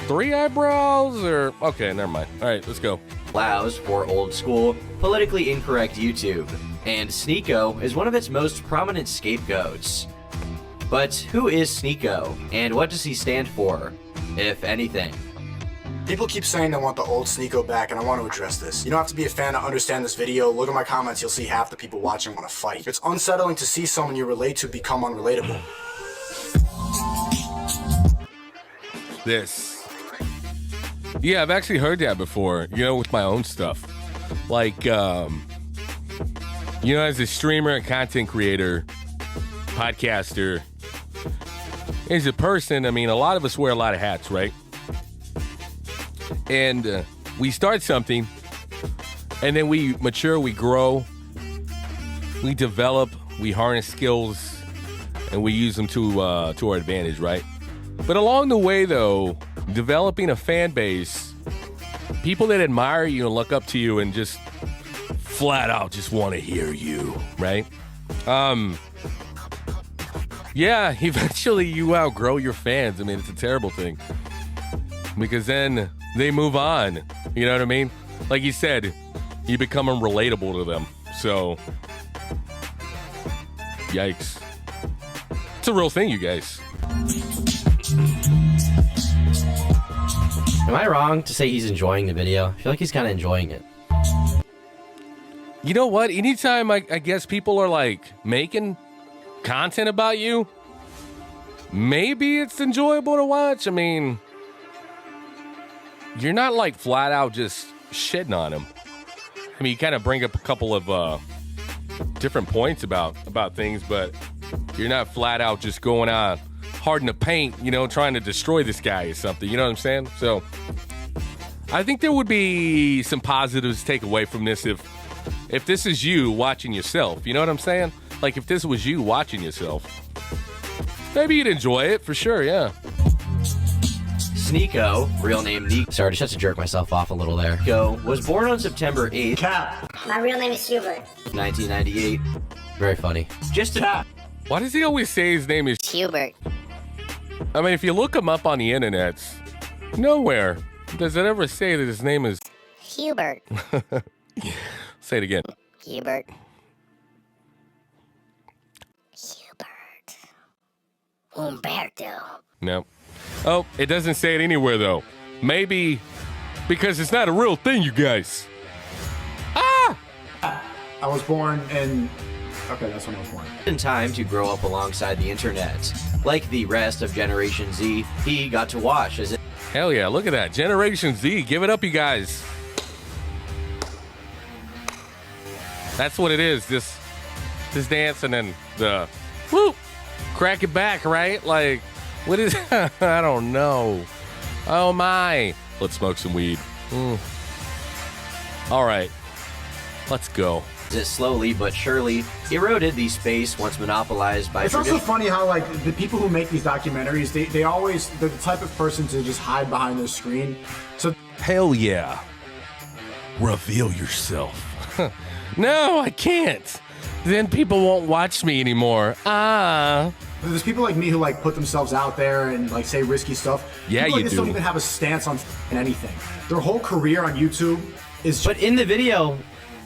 3 eyebrows or? Okay, never mind. All right, let's go. allows for old school, politically incorrect YouTube, and Sneako is one of its most prominent scapegoats. But who is Sneako, and what does he stand for, if anything? People keep saying they want the old Sneako back, and I want to address this. You don't have to be a fan to understand this video. Look at my comments, you'll see half the people watching want to fight. It's unsettling to see someone you relate to become unrelatable. This. Yeah, I've actually heard that before, you know, with my own stuff. Like, you know, as a streamer, a content creator, podcaster, as a person, I mean, a lot of us wear a lot of hats, right? And we start something, and then we mature, we grow, we develop, we harness skills, and we use them to our advantage, right? But along the way, though, developing a fan base, people that admire you and look up to you and just flat out just want to hear you, right? Yeah, eventually you outgrow your fans. I mean, it's a terrible thing because then they move on. You know what I mean? Like you said, you become unrelatable to them. So, yikes. It's a real thing, you guys. Am I wrong to say he's enjoying the video? I feel like he's kind of enjoying it. You know what? Anytime I guess people are like making content about you, maybe it's enjoyable to watch. I mean, you're not like flat out just shitting on him. I mean, you kind of bring up a couple of different points about things, but you're not flat out just going on hard in the paint, you know, trying to destroy this guy or something. You know what I'm saying? So I think there would be some positives to take away from this if this is you watching yourself. You know what I'm saying? Like if this was you watching yourself, maybe you'd enjoy it for sure. Yeah. Sneako, real name Nico. Sorry, just had to jerk myself off a little there. Nico was born on September 8th, Cap. My real name is Hubert. 1998. Very funny. Just to Cap. Why does he always say his name is? Hubert. I mean, if you look him up on the internet, nowhere does it ever say that his name is. Hubert. Say it again. Hubert. Hubert. Umberto. No. Oh, it doesn't say it anywhere, though. Maybe because it's not a real thing, you guys. Ah! I was born in... Okay, that's when I was born. in time to grow up alongside the internet. Like the rest of Generation Z, he got to watch as it Hell yeah, look at that. Generation Z. Give it up, you guys. That's what it is. This dance and then the whoop, crack it back, right? Like, what is, I don't know. Oh my. Let's smoke some weed. All right, let's go. it slowly but surely eroded the space once monopolized by It's also funny how, like, the people who make these documentaries, they always, they're the type of person to just hide behind their screen. So Hell yeah. Reveal yourself. No, I can't. Then people won't watch me anymore. there's people like me who, like, put themselves out there and, like, say risky stuff. Yeah, people like you this do. don't even have a stance on anything. Their whole career on YouTube is But in the video,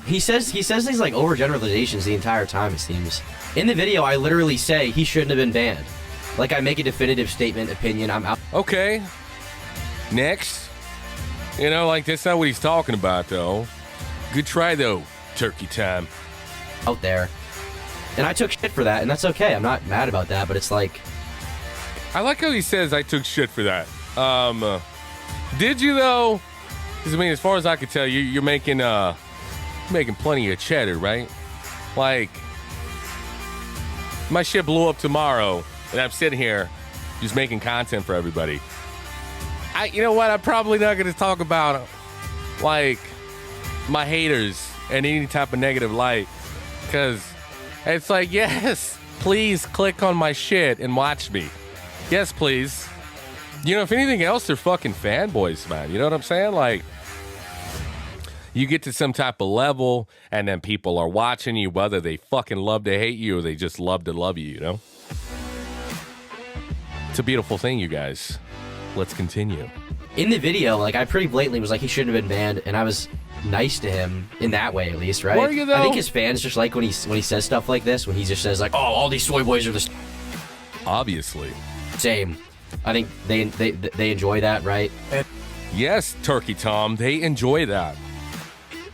he says these like overgeneralizations the entire time, it seems. In the video, I literally say he shouldn't have been banned. Like, I make a definitive statement, opinion, I'm out. Okay. Next. You know, like, that's not what he's talking about, though. Good try, though, turkey time. Out there. And I took shit for that, and that's okay. I'm not mad about that, but it's like... I like how he says I took shit for that. Did you, though? 'Cause, I mean, as far as I can tell, you're making plenty of cheddar, right? Like, my shit blew up tomorrow, and I'm sitting here just making content for everybody. You know what? I'm probably not going to talk about, like, my haters and any type of negative light, because it's like, yes, please click on my shit and watch me. Yes, please. You know, if anything else, they're fucking fanboys, man. You know what I'm saying? Like, You get to some type of level, and then people are watching you, whether they fucking love to hate you or they just love to love you, you know? It's a beautiful thing, you guys. Let's continue. In the video, like, I pretty blatantly was like, he shouldn't have been banned, and I was nice to him in that way, at least, right? Were you, though? I think his fans just like when he says stuff like this, when he just says, like, oh, all these soy boys are the Obviously. same. I think they enjoy that, right? Yes, Turkey Tom, they enjoy that.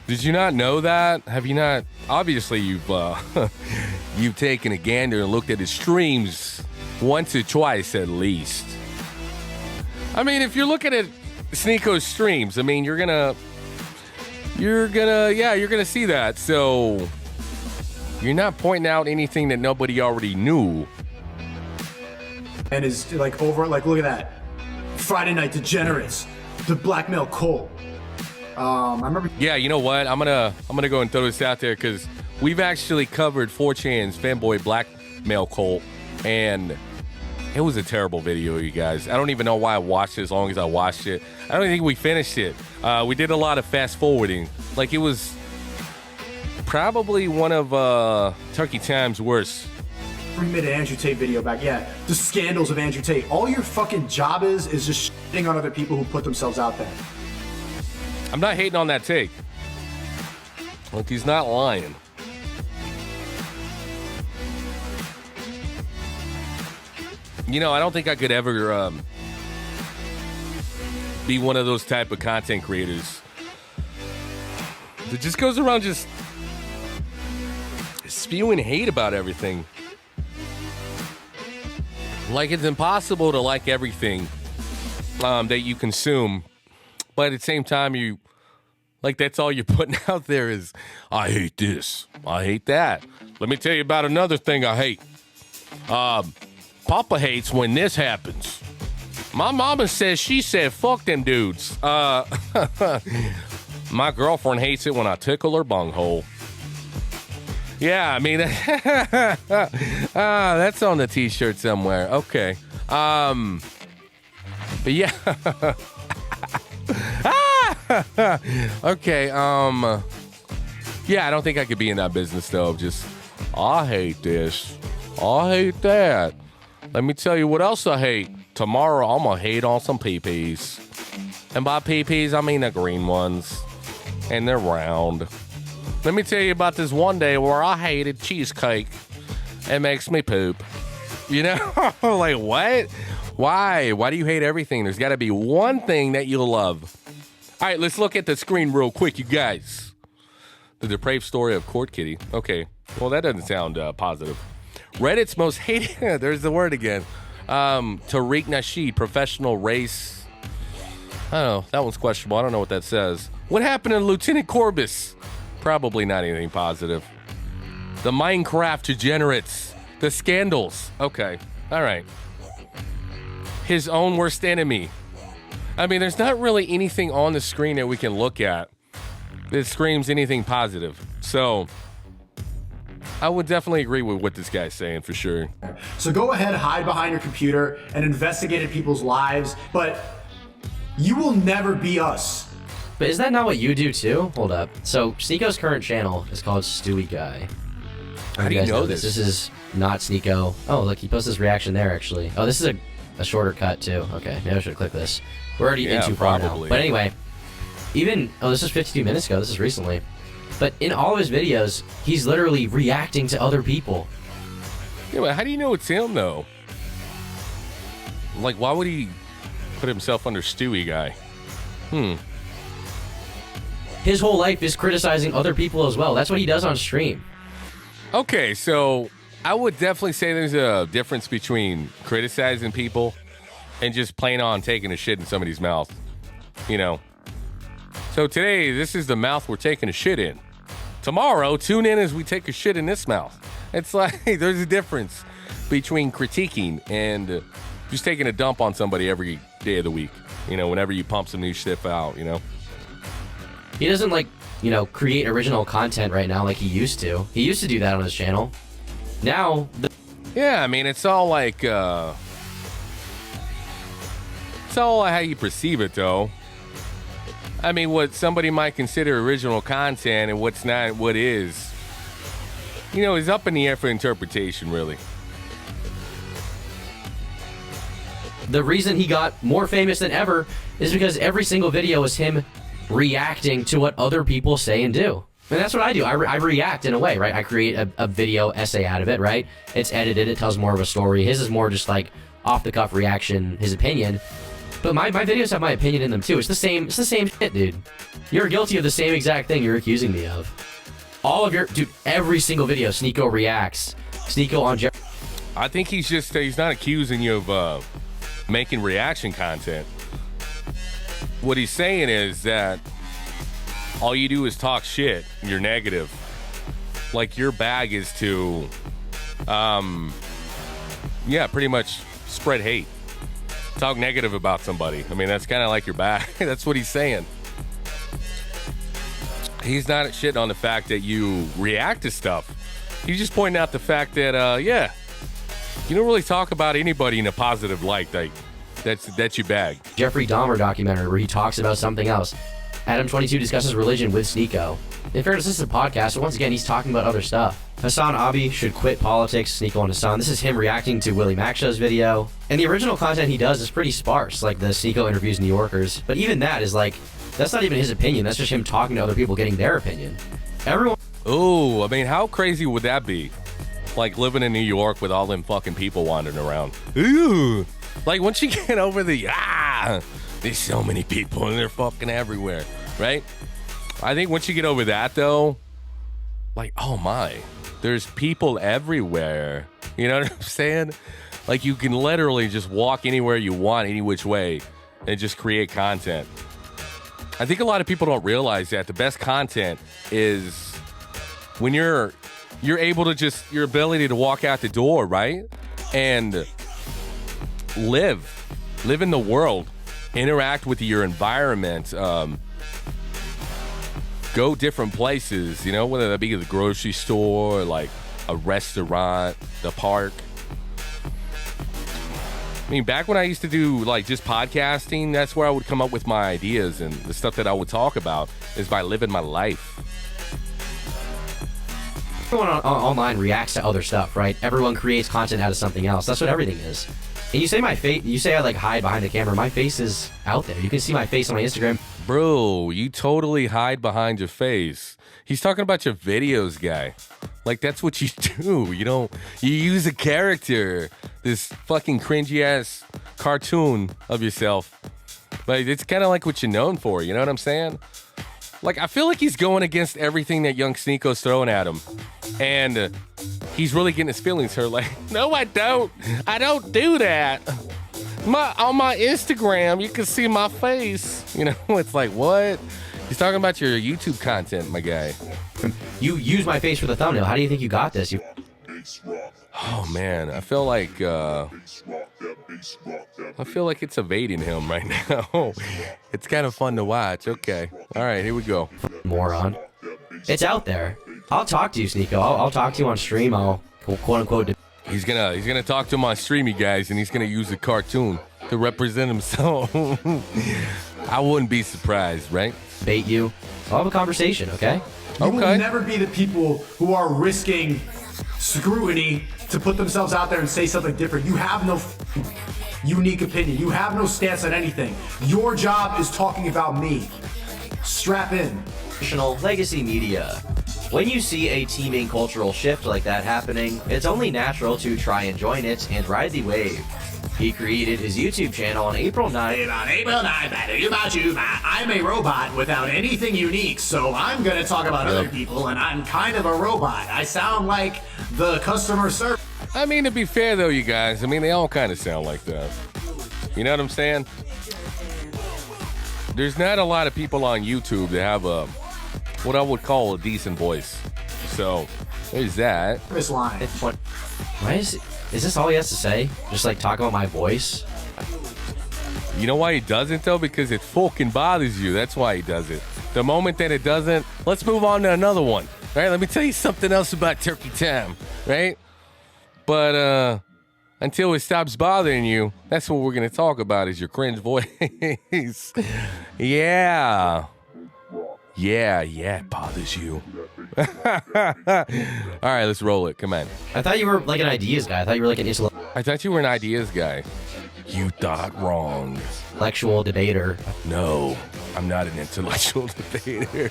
Did you not know that? Have you not? Obviously, you've you've taken a gander and looked at his streams once or twice at least. I mean, if you're looking at Sneako's streams, I mean, you're gonna see that. So you're not pointing out anything that nobody already knew. And is like over, like, look at that. Friday Night Degenerates, the blackmail Cole. I remember. Yeah, you know what? I'm gonna go and throw this out there because we've actually covered 4chan's fanboy blackmail cult, and it was a terrible video, you guys. I don't even know why I watched it as long as I watched it. I don't think we finished it. We did a lot of fast forwarding. Like, it was probably one of Turkey Time's worst. We made an Andrew Tate video back. Yeah, the scandals of Andrew Tate. All your fucking job is just shitting on other people who put themselves out there. I'm not hating on that take. Look, he's not lying. You know, I don't think I could ever be one of those type of content creators that just goes around just spewing hate about everything. Like, it's impossible to like everything that you consume, but at the same time, that's all you're putting out there is, I hate this, I hate that. Let me tell you about another thing I hate. Papa hates when this happens. My mama says, she said, fuck them dudes. My girlfriend hates it when I tickle her bunghole. Yeah, I mean, that's on the t-shirt somewhere. Okay. But yeah. Okay, yeah, I don't think I could be in that business, though, of just, I hate this, I hate that. Let me tell you what else I hate. Tomorrow, I'm gonna hate on some peepees. And by peepees, I mean the green ones. And they're round. Let me tell you about this one day where I hated cheesecake. It makes me poop. You know? Like, what? Why? Why do you hate everything? There's got to be one thing that you love. All right, let's look at the screen real quick, you guys. The depraved story of Court Kitty. Okay, well, that doesn't sound positive. Reddit's most hated... There's the word again. Tariq Nasheed, professional race... I don't know. That one's questionable. I don't know what that says. What happened to Lieutenant Corbus? Probably not anything positive. The Minecraft degenerates. The scandals. Okay. All right. His own worst enemy. I mean, there's not really anything on the screen that we can look at that screams anything positive. So, I would definitely agree with what this guy's saying for sure. So go ahead, hide behind your computer and investigate people's lives, but you will never be us. But is that not what you do too? Hold up. So Sneako's current channel is called Stewie Guy. How do you know this? This is not Sneako. Oh, look, he posted his reaction there actually. Oh, this is a shorter cut too. Okay, maybe I should click this. We're already in too far now. But anyway, this is 52 minutes ago. This is recently. But in all of his videos, he's literally reacting to other people. Yeah, but how do you know it's him though? Like, why would he put himself under Stewie Guy? His whole life is criticizing other people as well. That's what he does on stream. Okay, so I would definitely say there's a difference between criticizing people and just plain on taking a shit in somebody's mouth. You know? So today, this is the mouth we're taking a shit in. Tomorrow, tune in as we take a shit in this mouth. It's like, there's a difference between critiquing and just taking a dump on somebody every day of the week. You know, whenever you pump some new shit out, you know? He doesn't, like, you know, create original content right now like he used to. He used to do that on his channel. Now... Yeah, I mean, it's all like, it's all how you perceive it, though. I mean, what somebody might consider original content and what's not, what is, you know, is up in the air for interpretation, really. The reason he got more famous than ever is because every single video is him reacting to what other people say and do. And that's what I do. I react in a way, right? I create a video essay out of it, right? It's edited. It tells more of a story. His is more just like off-the-cuff reaction, his opinion. But my videos have my opinion in them too. It's the same shit, dude. You're guilty of the same exact thing you're accusing me of. All of your... Dude, every single video, Sneako reacts. Sneako on... I think he's just... he's not accusing you of making reaction content. What he's saying is that all you do is talk shit. You're negative. Like, your bag is to... yeah, pretty much spread hate. Talk negative about somebody. I mean, that's kind of like your bag. That's what he's saying. He's not shitting on the fact that you react to stuff. He's just pointing out the fact that, yeah, you don't really talk about anybody in a positive light. Like, that's your bag. Jeffrey Dahmer documentary where he talks about something else. Adam22 discusses religion with Sneako. In fairness, this is a podcast, but once again, he's talking about other stuff. Hassan Abi should quit politics. Sneako and Hassan. This is him reacting to Willie Maxshow's video. And the original content he does is pretty sparse, like the Sneako interviews New Yorkers. But even that is like, that's not even his opinion. That's just him talking to other people, getting their opinion. Everyone... Oh, I mean, how crazy would that be? Like, living in New York with all them fucking people wandering around. Ooh. Like, once you get over the, there's so many people and they're fucking everywhere, right? I think once you get over that, though, like, oh my, there's people everywhere. You know what I'm saying? Like, you can literally just walk anywhere you want, any which way, and just create content. I think a lot of people don't realize that the best content is when you're able to just, your ability to walk out the door, right? And live in the world, interact with your environment, go different places, you know, whether that be the grocery store, like a restaurant, the park. I mean, back when I used to do like just podcasting, that's where I would come up with my ideas, and the stuff that I would talk about is by living my life. Everyone online reacts to other stuff, right? Everyone creates content out of something else. That's what everything is. And you say my face, you say I like hide behind the camera. My face is out there. You can see my face on my Instagram. Bro, you totally hide behind your face. He's talking about your videos, guy. Like, that's what you do. You use a character, this fucking cringy ass cartoon of yourself. Like, it's kind of like what you're known for. You know what I'm saying? Like, I feel like he's going against everything that young Sneako's throwing at him. And he's really getting his feelings hurt. Like, no, I don't. I don't do that. On my Instagram, you can see my face. You know, it's like, what? He's talking about your YouTube content, my guy. You use my face for the thumbnail. How do you think you got this? Oh, man. I feel like it's evading him right now. It's kind of fun to watch. Okay. All right, here we go. Moron. It's out there. I'll talk to you, Sneako. I'll talk to you on stream. I'll quote unquote. He's gonna talk to him on stream, you guys, and he's gonna use a cartoon to represent himself. I wouldn't be surprised, right? Bait you. I'll have a conversation, okay? You will never be the people who are risking scrutiny to put themselves out there and say something different. You have no unique opinion. You have no stance on anything. Your job is talking about me. Strap in. Legacy media. When you see a teeming cultural shift like that happening, it's only natural to try and join it and ride the wave. He created his YouTube channel on April 9th. On April 9th, I'm a robot without anything unique, so I'm gonna talk about other people, and I'm kind of a robot. I sound like the customer service. I mean, to be fair though, you guys, I mean, they all kind of sound like that. You know what I'm saying? There's not a lot of people on YouTube that have what I would call a decent voice. So, there's that. This line. Why is this all he has to say? Just like talk about my voice? You know why he doesn't though? Because it fucking bothers you. That's why he does it. The moment that it doesn't, let's move on to another one. All right, let me tell you something else about Turkey Time, right? But until it stops bothering you. That's what we're going to talk about is your cringe voice. Yeah. Yeah, it bothers you. All right, let's roll it. Come on. I thought you were like an ideas guy. I thought you were like an I thought you were an ideas guy. You thought wrong. intellectual debater. No, I'm not an intellectual debater.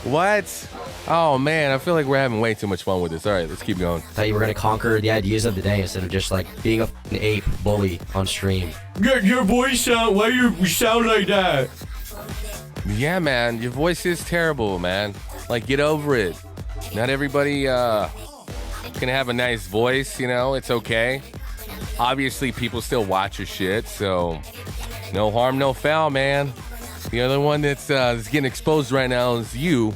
What? Oh, man, I feel like we're having way too much fun with this. All right, let's keep going. I thought you were going to conquer the ideas of the day instead of just like being a f***ing ape bully on stream. Get your voice out. Why you sound like that? Yeah, man, your voice is terrible, man. Like, get over it. Not everybody can have a nice voice, you know? It's okay. Obviously, people still watch your shit, so no harm, no foul, man. The other one that's getting exposed right now is you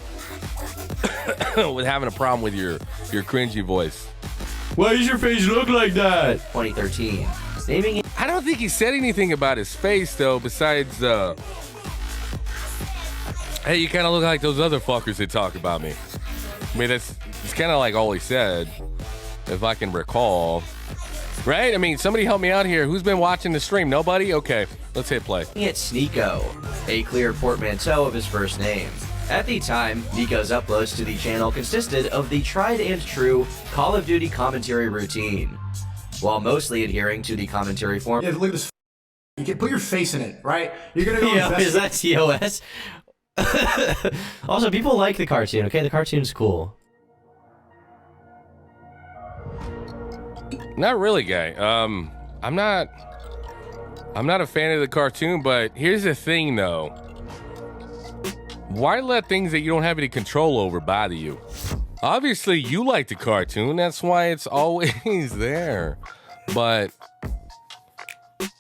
with having a problem with your cringy voice. Why does your face look like that? 2013. Naming it. I don't think he said anything about his face, though, besides, hey, you kind of look like those other fuckers that talk about me. I mean, it's kind of like all he said, if I can recall. Right? I mean, somebody help me out here. Who's been watching the stream? Nobody? Okay, let's hit play. It's Sneako, a clear portmanteau of his first name. At the time, Nico's uploads to the channel consisted of the tried and true Call of Duty commentary routine, while mostly adhering to the commentary form. Yeah, look at this. You can put your face in it, right? You're gonna go Yo, is that TOS? Also, people like the cartoon, okay? The cartoon's cool. Not really, guy. I'm not a fan of the cartoon, but here's the thing, though. Why let things that you don't have any control over bother you? Obviously, you like the cartoon. That's why it's always there. But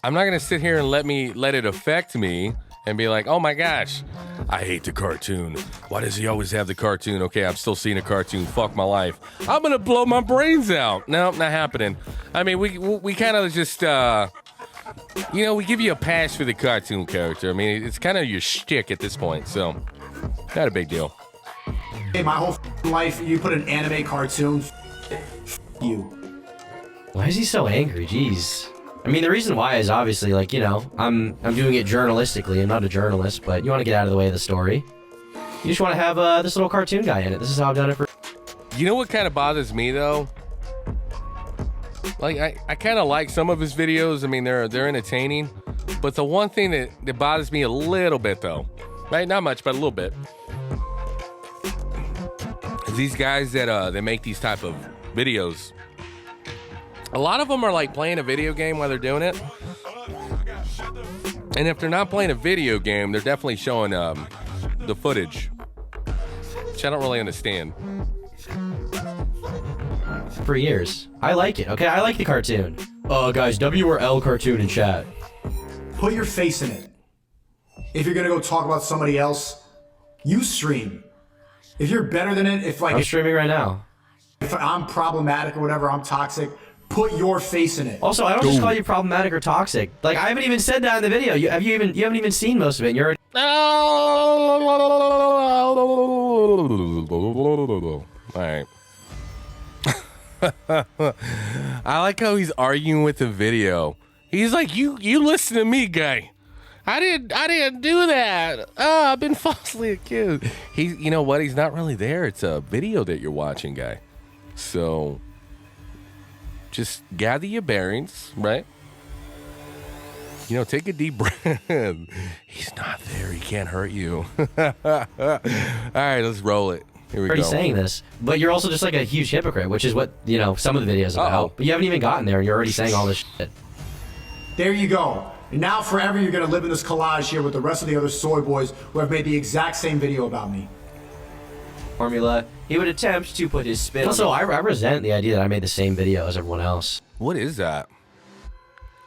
I'm not gonna sit here and let it affect me and be like, oh my gosh, I hate the cartoon. Why does he always have the cartoon? Okay, I'm still seeing a cartoon. Fuck my life. I'm gonna blow my brains out. No, not happening. I mean, we kind of just, you know, we give you a pass for the cartoon character. I mean, it's kind of your shtick at this point, so not a big deal. Hey, my whole life, you put an anime cartoon. You. Why is he so angry? Jeez. I mean, the reason why is obviously, like, you know, I'm doing it journalistically. I'm not a journalist, but you want to get out of the way of the story. You just want to have this little cartoon guy in it. This is how I've done it for... You know what kind of bothers me, though? Like, I kind of like some of his videos. I mean, they're entertaining. But the one thing that bothers me a little bit, though, right? Not much, but a little bit. Is these guys that make these type of videos. A lot of them are like playing a video game while they're doing it. And if they're not playing a video game, they're definitely showing the footage, which I don't really understand. For years. I like it, okay? I like the cartoon. Guys, W or L cartoon in chat. Put your face in it. If you're gonna go talk about somebody else, you stream. If you're better than it, I'm streaming right now. If I'm problematic or whatever, I'm toxic, put your face in it. Also, I don't just call you problematic or toxic. Like, I haven't even said that in the video. You haven't even seen most of it. And you're All right. I like how he's arguing with the video. He's like, you listen to me, guy. I didn't do that. Oh, I've been falsely accused. You know what? He's not really there. It's a video that you're watching, guy. So just gather your bearings, right? You know, take a deep breath. He's not there. He can't hurt you. All right, let's roll it. Here we already go. saying this, but you're also just like a huge hypocrite, which is what, you know, some of the videos are about. But you haven't even gotten there, and you're already saying all this shit. There you go. And now forever you're gonna live in this collage here with the rest of the other soy boys who have made the exact same video about me. Formula. He would attempt to put his spin. Also, I resent the idea that I made the same video as everyone else. What is that?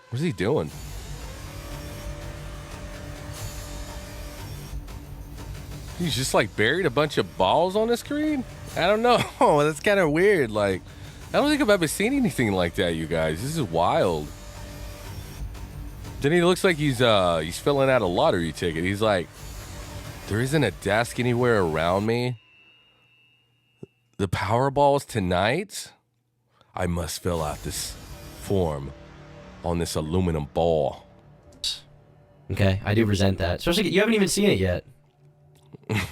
What's he doing? He's just like buried a bunch of balls on the screen? I don't know. That's kind of weird. Like, I don't think I've ever seen anything like that, you guys. This is wild. Then he looks like he's filling out a lottery ticket. He's like, there isn't a desk anywhere around me. The Powerball's tonight. I must fill out this form on this aluminum ball. Okay, I do resent that. Especially, you haven't even seen it yet.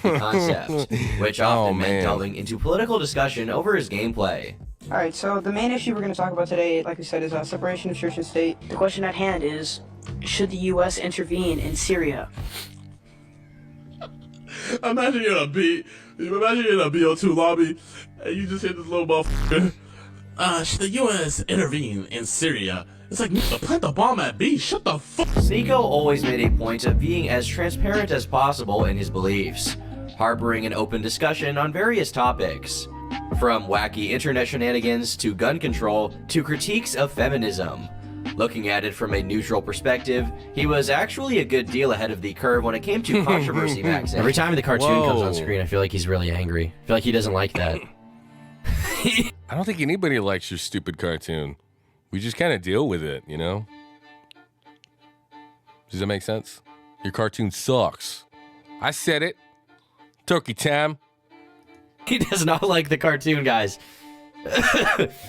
Concept, which often meant delving into political discussion over his gameplay. Alright, so the main issue we're going to talk about today, like we said, is separation of church and state. The question at hand is, should the U.S. intervene in Syria? Imagine you're in a BO2 lobby, and you just hit this little motherfucker. Should the U.S. intervene in Syria? It's like, plant the bomb at B, shut the fuck. Sneako always made a point of being as transparent as possible in his beliefs, harboring an open discussion on various topics, from wacky internet shenanigans to gun control to critiques of feminism. Looking at it from a neutral perspective, he was actually a good deal ahead of the curve when it came to controversy back then. Every time the cartoon comes on screen, I feel like he's really angry. I feel like he doesn't like that. I don't think anybody likes your stupid cartoon. We just kind of deal with it, you know? Does that make sense? Your cartoon sucks. I said it. Turkey time. He does not like the cartoon, guys.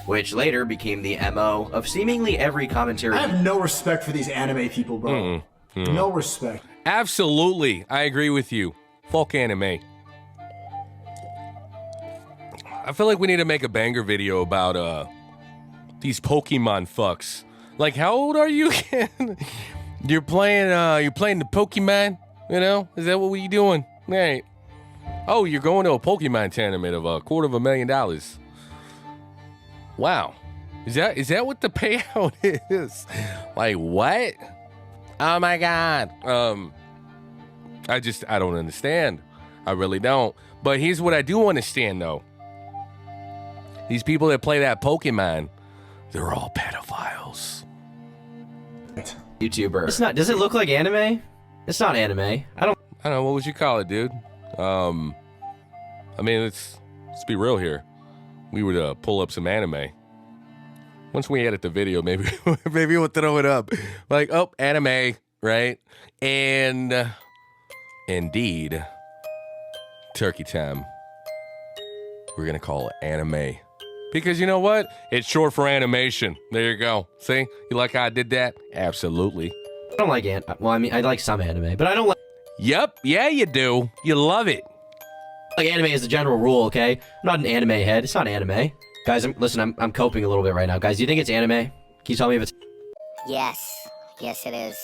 Which later became the MO of seemingly every commentary. I have no respect for these anime people, bro. No respect. Absolutely. I agree with you. Fuck anime. I feel like we need to make a banger video about these Pokemon fucks. Like, how old are you again? You're playing the Pokemon, you know? Is that what we doing? Right. Oh, you're going to a Pokemon tournament of $250,000. Wow. Is that what the payout is? Like, what? Oh my God. I don't understand. I really don't. But here's what I do understand though. These people that play that Pokemon, they're all pedophiles. YouTuber. It's not. Does it look like anime? It's not anime. I don't know. What would you call it, dude? I mean, let's be real here. We would pull up some anime. Once we edit the video, maybe we'll throw it up. Like, oh, anime, right? And indeed, turkey time. We're gonna call it anime. Because you know what? It's short for animation. There you go. See? You like how I did that? Absolutely. I don't like anime. Well, I mean, I like some anime, but I don't like... Yep. Yeah, you do. You love it. Like anime is the general rule, okay? I'm not an anime head. It's not anime. Guys, I'm coping a little bit right now. Guys, do you think it's anime? Can you tell me if it's... Yes. Yes, it is.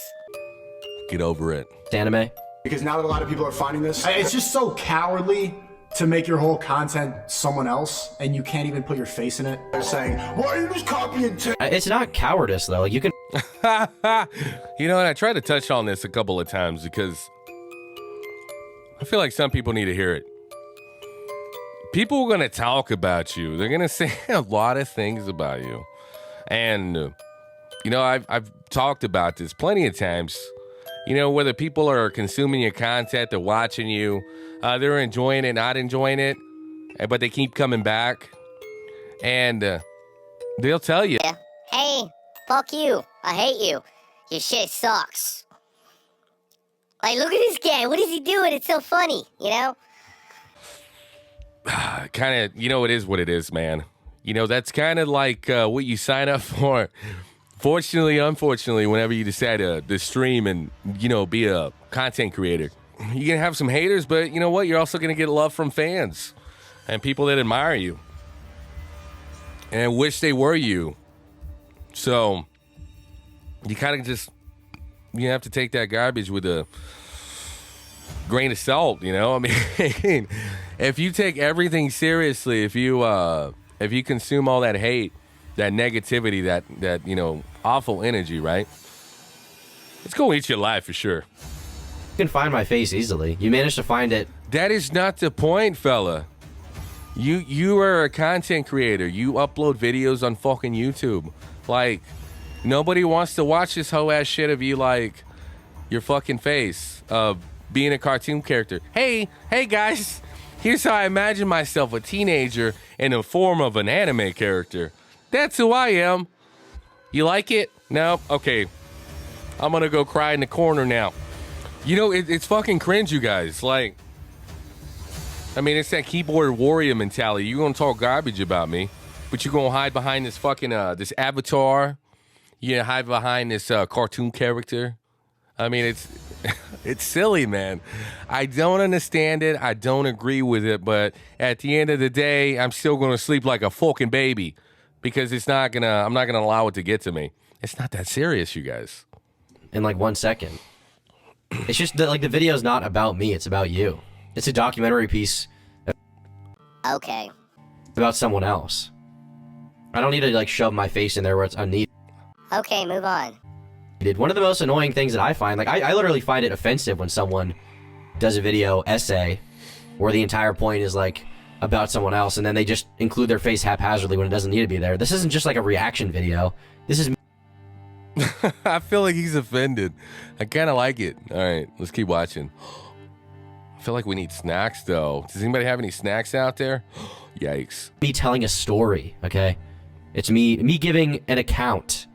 Get over it. It's anime? Because now that a lot of people are finding this, It's just so cowardly to make your whole content someone else, and you can't even put your face in it. they're saying, why are you just copying It's not cowardice, though. Like, you can... You know, and I tried to touch on this a couple of times because I feel like some people need to hear it. People are going to talk about you. They're going to say a lot of things about you. And, you know, I've talked about this plenty of times. You know, whether people are consuming your content, they're watching you, they're enjoying it, not enjoying it, but they keep coming back. And they'll tell you. Yeah. Hey, fuck you. I hate you. Your shit sucks. Like, look at this guy. What is he doing? It's so funny, you know? Kind of, you know, it is what it is, man. You know, that's kind of like what you sign up for. Fortunately, unfortunately, whenever you decide to stream and, you know, be a content creator, you're going to have some haters, but you know what? You're also going to get love from fans and people that admire you and wish they were you. So you kind of just, you have to take that garbage with a grain of salt, you know? I mean, if you take everything seriously, if you consume all that hate, that negativity, that you know, awful energy, right? It's going to eat your life for sure. You can find my face easily. You managed to find it. That is not the point, fella. You are a content creator. You upload videos on fucking YouTube. Like, nobody wants to watch this whole ass shit of you, like, your fucking face of being a cartoon character. Hey guys, here's how I imagine myself, a teenager in the form of an anime character. That's who I am. You like it? No? Okay. I'm gonna go cry in the corner now. You know, it's fucking cringe, you guys. Like, I mean, it's that keyboard warrior mentality. You're gonna talk garbage about me. but you're gonna hide behind this fucking this avatar. You hide behind this cartoon character. I mean, it's silly, man. I don't understand it. I don't agree with it. But at the end of the day, I'm still gonna sleep like a fucking baby because I'm not gonna allow it to get to me. It's not that serious, you guys. In like 1 second. It's just that, like, the video's not about me. It's about you. It's a documentary piece. Okay. About someone else. I don't need to like shove my face in there where it's unneeded. Okay, move on. One of the most annoying things that I find, like, I literally find it offensive when someone does a video essay where the entire point is like about someone else and then they just include their face haphazardly when it doesn't need to be there. This isn't just like a reaction video. This is I feel like he's offended. I kind of like it. All right, let's keep watching. I feel like we need snacks, though. Does anybody have any snacks out there? Yikes. me telling a story, okay? It's me giving an account.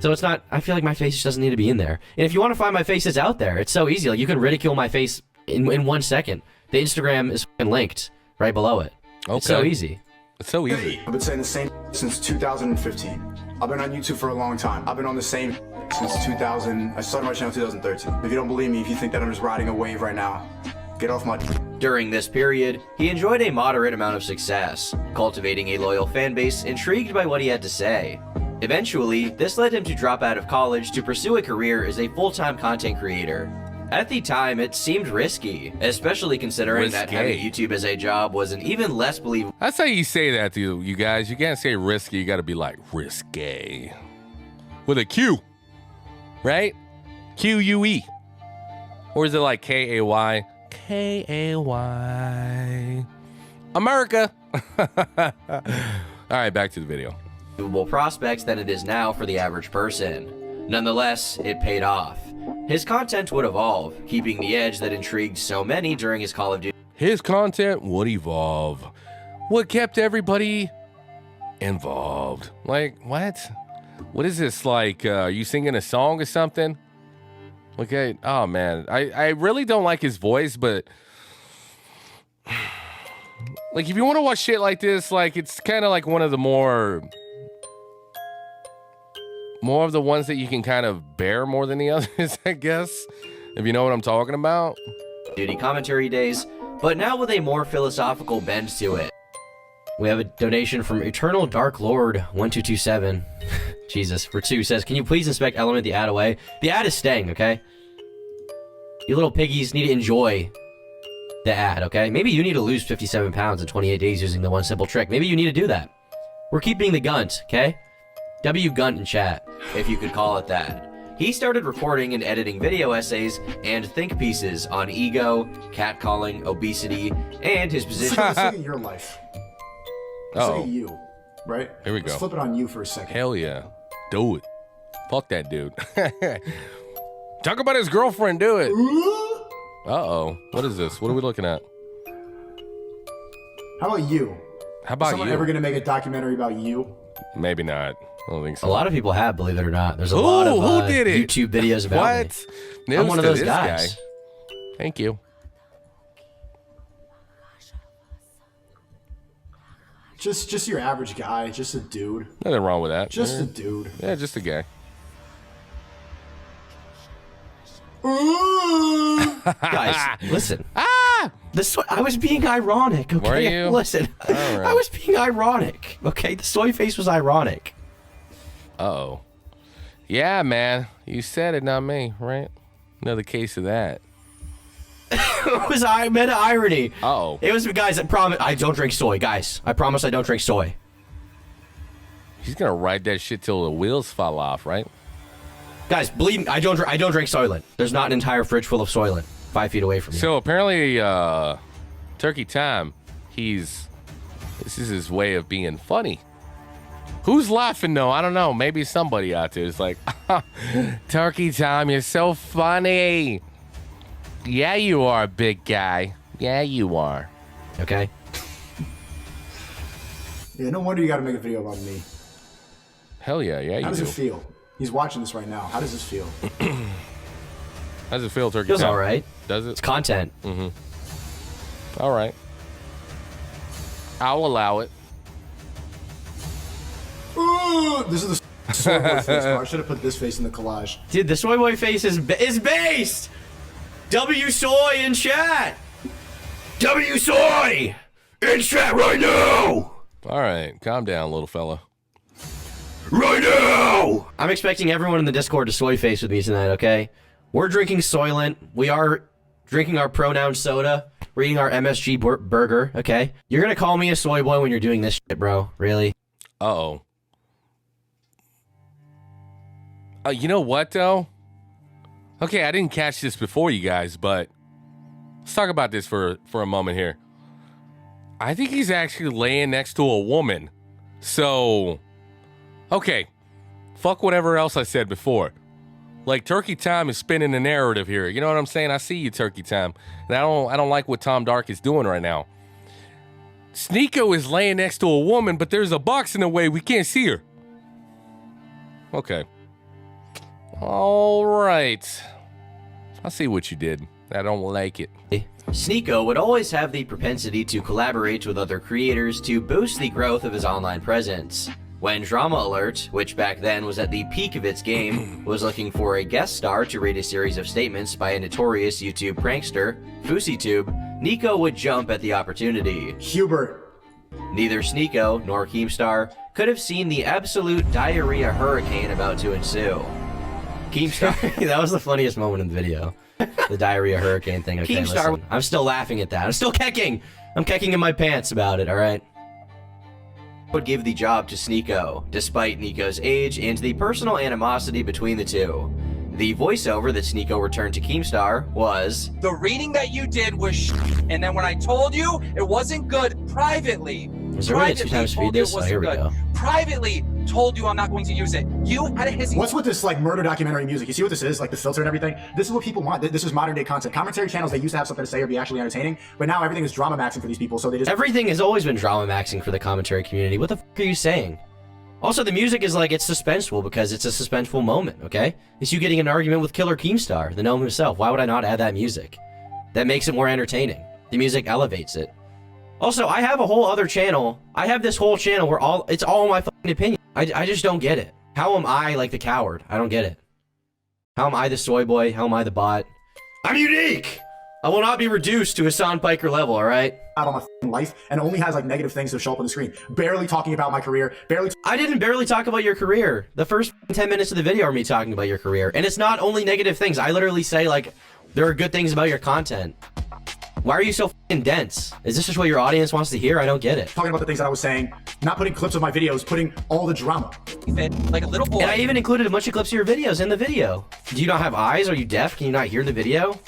So it's not, I feel like my face just doesn't need to be in there. And if you want to find my face, it's out there. It's so easy. Like, you can ridicule my face in 1 second. The Instagram is linked right below it. Okay. It's so easy. It's so easy. I've been saying the same since 2015. I've been on YouTube for a long time. I've been on the same since 2000. I started my channel in 2013. If you don't believe me, if you think that I'm just riding a wave right now, get off my... During this period, he enjoyed a moderate amount of success, cultivating a loyal fan base intrigued by what he had to say. Eventually, this led him to drop out of college to pursue a career as a full-time content creator. At the time, it seemed risky, especially considering that having YouTube as a job was an even less believable. That's how you say that, you guys. You can't say risky. You got to be like risque. With a Q. Right? Q-U-E. Or is it like K-A-Y? K-A-Y. America. All right, back to the video. Prospects than it is now for the average person. Nonetheless, it paid off. His content would evolve, keeping the edge that intrigued so many during his Call of Duty. His content would evolve. What kept everybody involved? Like, what? What is this, like, you singing a song or something? Okay, oh man, I really don't like his voice, but like, if you want to watch shit like this, like, it's kind of like one of the more of the ones that you can kind of bear more than the others, I guess, if you know what I'm talking about. Duty commentary days, but now with a more philosophical bend to it. We have a donation from Eternal Dark Lord 1227. Jesus, for 2 says, can you please inspect element the ad away? The ad is staying, okay? You little piggies need to enjoy the ad, okay? Maybe you need to lose 57 pounds in 28 days using the one simple trick. Maybe you need to do that. We're keeping the gunt, okay? W Gunt in chat, if you could call it that. He started recording and editing video essays and think pieces on ego, catcalling, obesity, and his position. Let's look at your life. Let's look at you, right? Here we go. Let's flip it on you for a second. Hell yeah. Do it. Fuck that dude. Talk about his girlfriend, do it. Uh-oh. What is this? What are we looking at? How about you? How about Is someone you? ever gonna make a documentary about you? Maybe not. I don't think so. A lot of people have, believe it or not. There's a lot of who did it? YouTube videos about me. What? News I'm one of to those this guys. guy. Thank you. Just your average guy, just a dude. Nothing wrong with that. Just a dude. Yeah, just a guy. Guys, listen. Ah! I was being ironic, okay? Were you? Listen, All right. I was being ironic, okay? The soy face was ironic. Uh-oh. Yeah, man. You said it, not me, right? Another case of that. It was meta irony. Uh-oh. It was, guys, I promise, I don't drink soy, guys. I promise I don't drink soy. He's gonna ride that shit till the wheels fall off, right? Guys, believe me, I don't drink Soylent. There's not an entire fridge full of Soylent 5 feet away from me. So apparently, Turkey Time, this is his way of being funny. Who's laughing though? I don't know. Maybe somebody out there is like, Turkey Time, you're so funny. Yeah, you are, big guy. Yeah, you are. Okay? Yeah, no wonder you gotta make a video about me. Hell yeah, yeah, you How does do. it feel? He's watching this right now. How does this feel? How does it feel, Turkey Feels Time? all right. Does it? It's content. All right. I'll allow it. This is the soy boy face. Bro. I should have put this face in the collage. Dude, the soy boy face is based. W soy in chat. W soy in chat right now. All right, calm down, little fella. Right now. I'm expecting everyone in the Discord to soy face with me tonight. Okay, we're drinking Soylent. We are drinking our pronoun soda. We're eating our MSG burger. Okay, you're gonna call me a soy boy when you're doing this shit, bro? Really? Uh-oh. You know what, though? Okay, I didn't catch this before, you guys, but let's talk about this for a moment here. I think he's actually laying next to a woman. So, okay, fuck whatever else I said before. Like, Turkey Time is spinning the narrative here. You know what I'm saying? I see you, Turkey Time. And I don't like what Tom Dark is doing right now. Sneako is laying next to a woman, but there's a box in the way. We can't see her. Okay. All right. I see what you did. I don't like it. Sneako would always have the propensity to collaborate with other creators to boost the growth of his online presence. When Drama Alert, which back then was at the peak of its game, was looking for a guest star to read a series of statements by a notorious YouTube prankster, FouseyTube, Nico would jump at the opportunity. Hubert. Neither Sneako nor Keemstar could have seen the absolute diarrhea hurricane about to ensue. Keemstar, that was the funniest moment in the video. The diarrhea hurricane thing. Okay, Keemstar, listen, I'm still laughing at that. I'm still kecking. I'm kecking in my pants about it, alright? Would give the job to Sneako, despite Nico's age and the personal animosity between the two. The voiceover that Sneako returned to Keemstar was, "The reading that you did was sh**, and then when I told you it wasn't good privately, is there a way to 2 times speed this? Oh, here we go. Privately told you I'm not going to use it. You had a hissy." What's with this like murder documentary music? You see what this is? Like the filter and everything? This is what people want. This is modern day content. Commentary channels, they used to have something to say or be actually entertaining, but now everything is drama maxing for these people, so they just... Everything has always been drama maxing for the commentary community. What the f*** are you saying? Also, the music is like, it's suspenseful because it's a suspenseful moment, okay? It's you getting an argument with Killer Keemstar, the gnome himself. Why would I not add that music? That makes it more entertaining. The music elevates it. Also, I have a whole other channel. I have this whole channel where it's all my fucking opinion. I just don't get it. How am I like the coward? I don't get it. How am I the soy boy? How am I the bot? I'm unique! I will not be reduced to Hassan Piker level, alright? Out on my life and only has like negative things to show up on the screen. Barely talking about my career. I didn't barely talk about your career. The first 10 minutes of the video are me talking about your career. And it's not only negative things. I literally say like, there are good things about your content. Why are you so f***ing dense? Is this just what your audience wants to hear? I don't get it. Talking about the things that I was saying, not putting clips of my videos, putting all the drama. Like a little boy. And I even included a bunch of clips of your videos in the video. Do you not have eyes? Are you deaf? Can you not hear the video?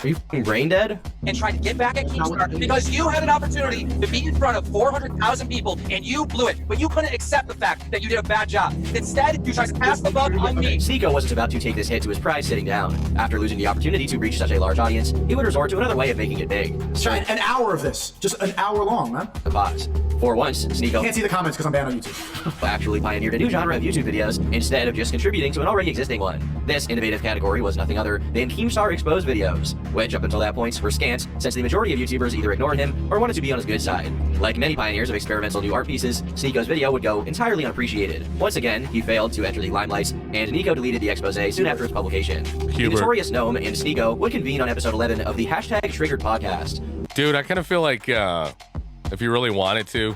Are you f***ing brain dead? And tried to get back at Keemstar because you had an opportunity to be in front of 400,000 people and you blew it, but you couldn't accept the fact that you did a bad job. Instead, you tried to pass the buck on me. Sneako wasn't about to take this hit to his pride sitting down. After losing the opportunity to reach such a large audience, he would resort to another way of making it big. An hour of this. Just an hour long, man. The pause. For once, Sneako can't see the comments because I'm banned on YouTube. Actually pioneered a new genre of YouTube videos instead of just contributing to an already existing one. This innovative category was nothing other than Keemstar exposed videos, which up until that point were scant since the majority of YouTubers either ignored him or wanted to be on his good side. Like many pioneers of experimental new art pieces, Sneako's video would go entirely unappreciated. Once again, he failed to enter the limelight, and Nico deleted the expose soon after its publication. The notorious gnome and Sneako would convene on episode 11 of the #Triggered podcast. Dude, I kind of feel like if you really wanted to,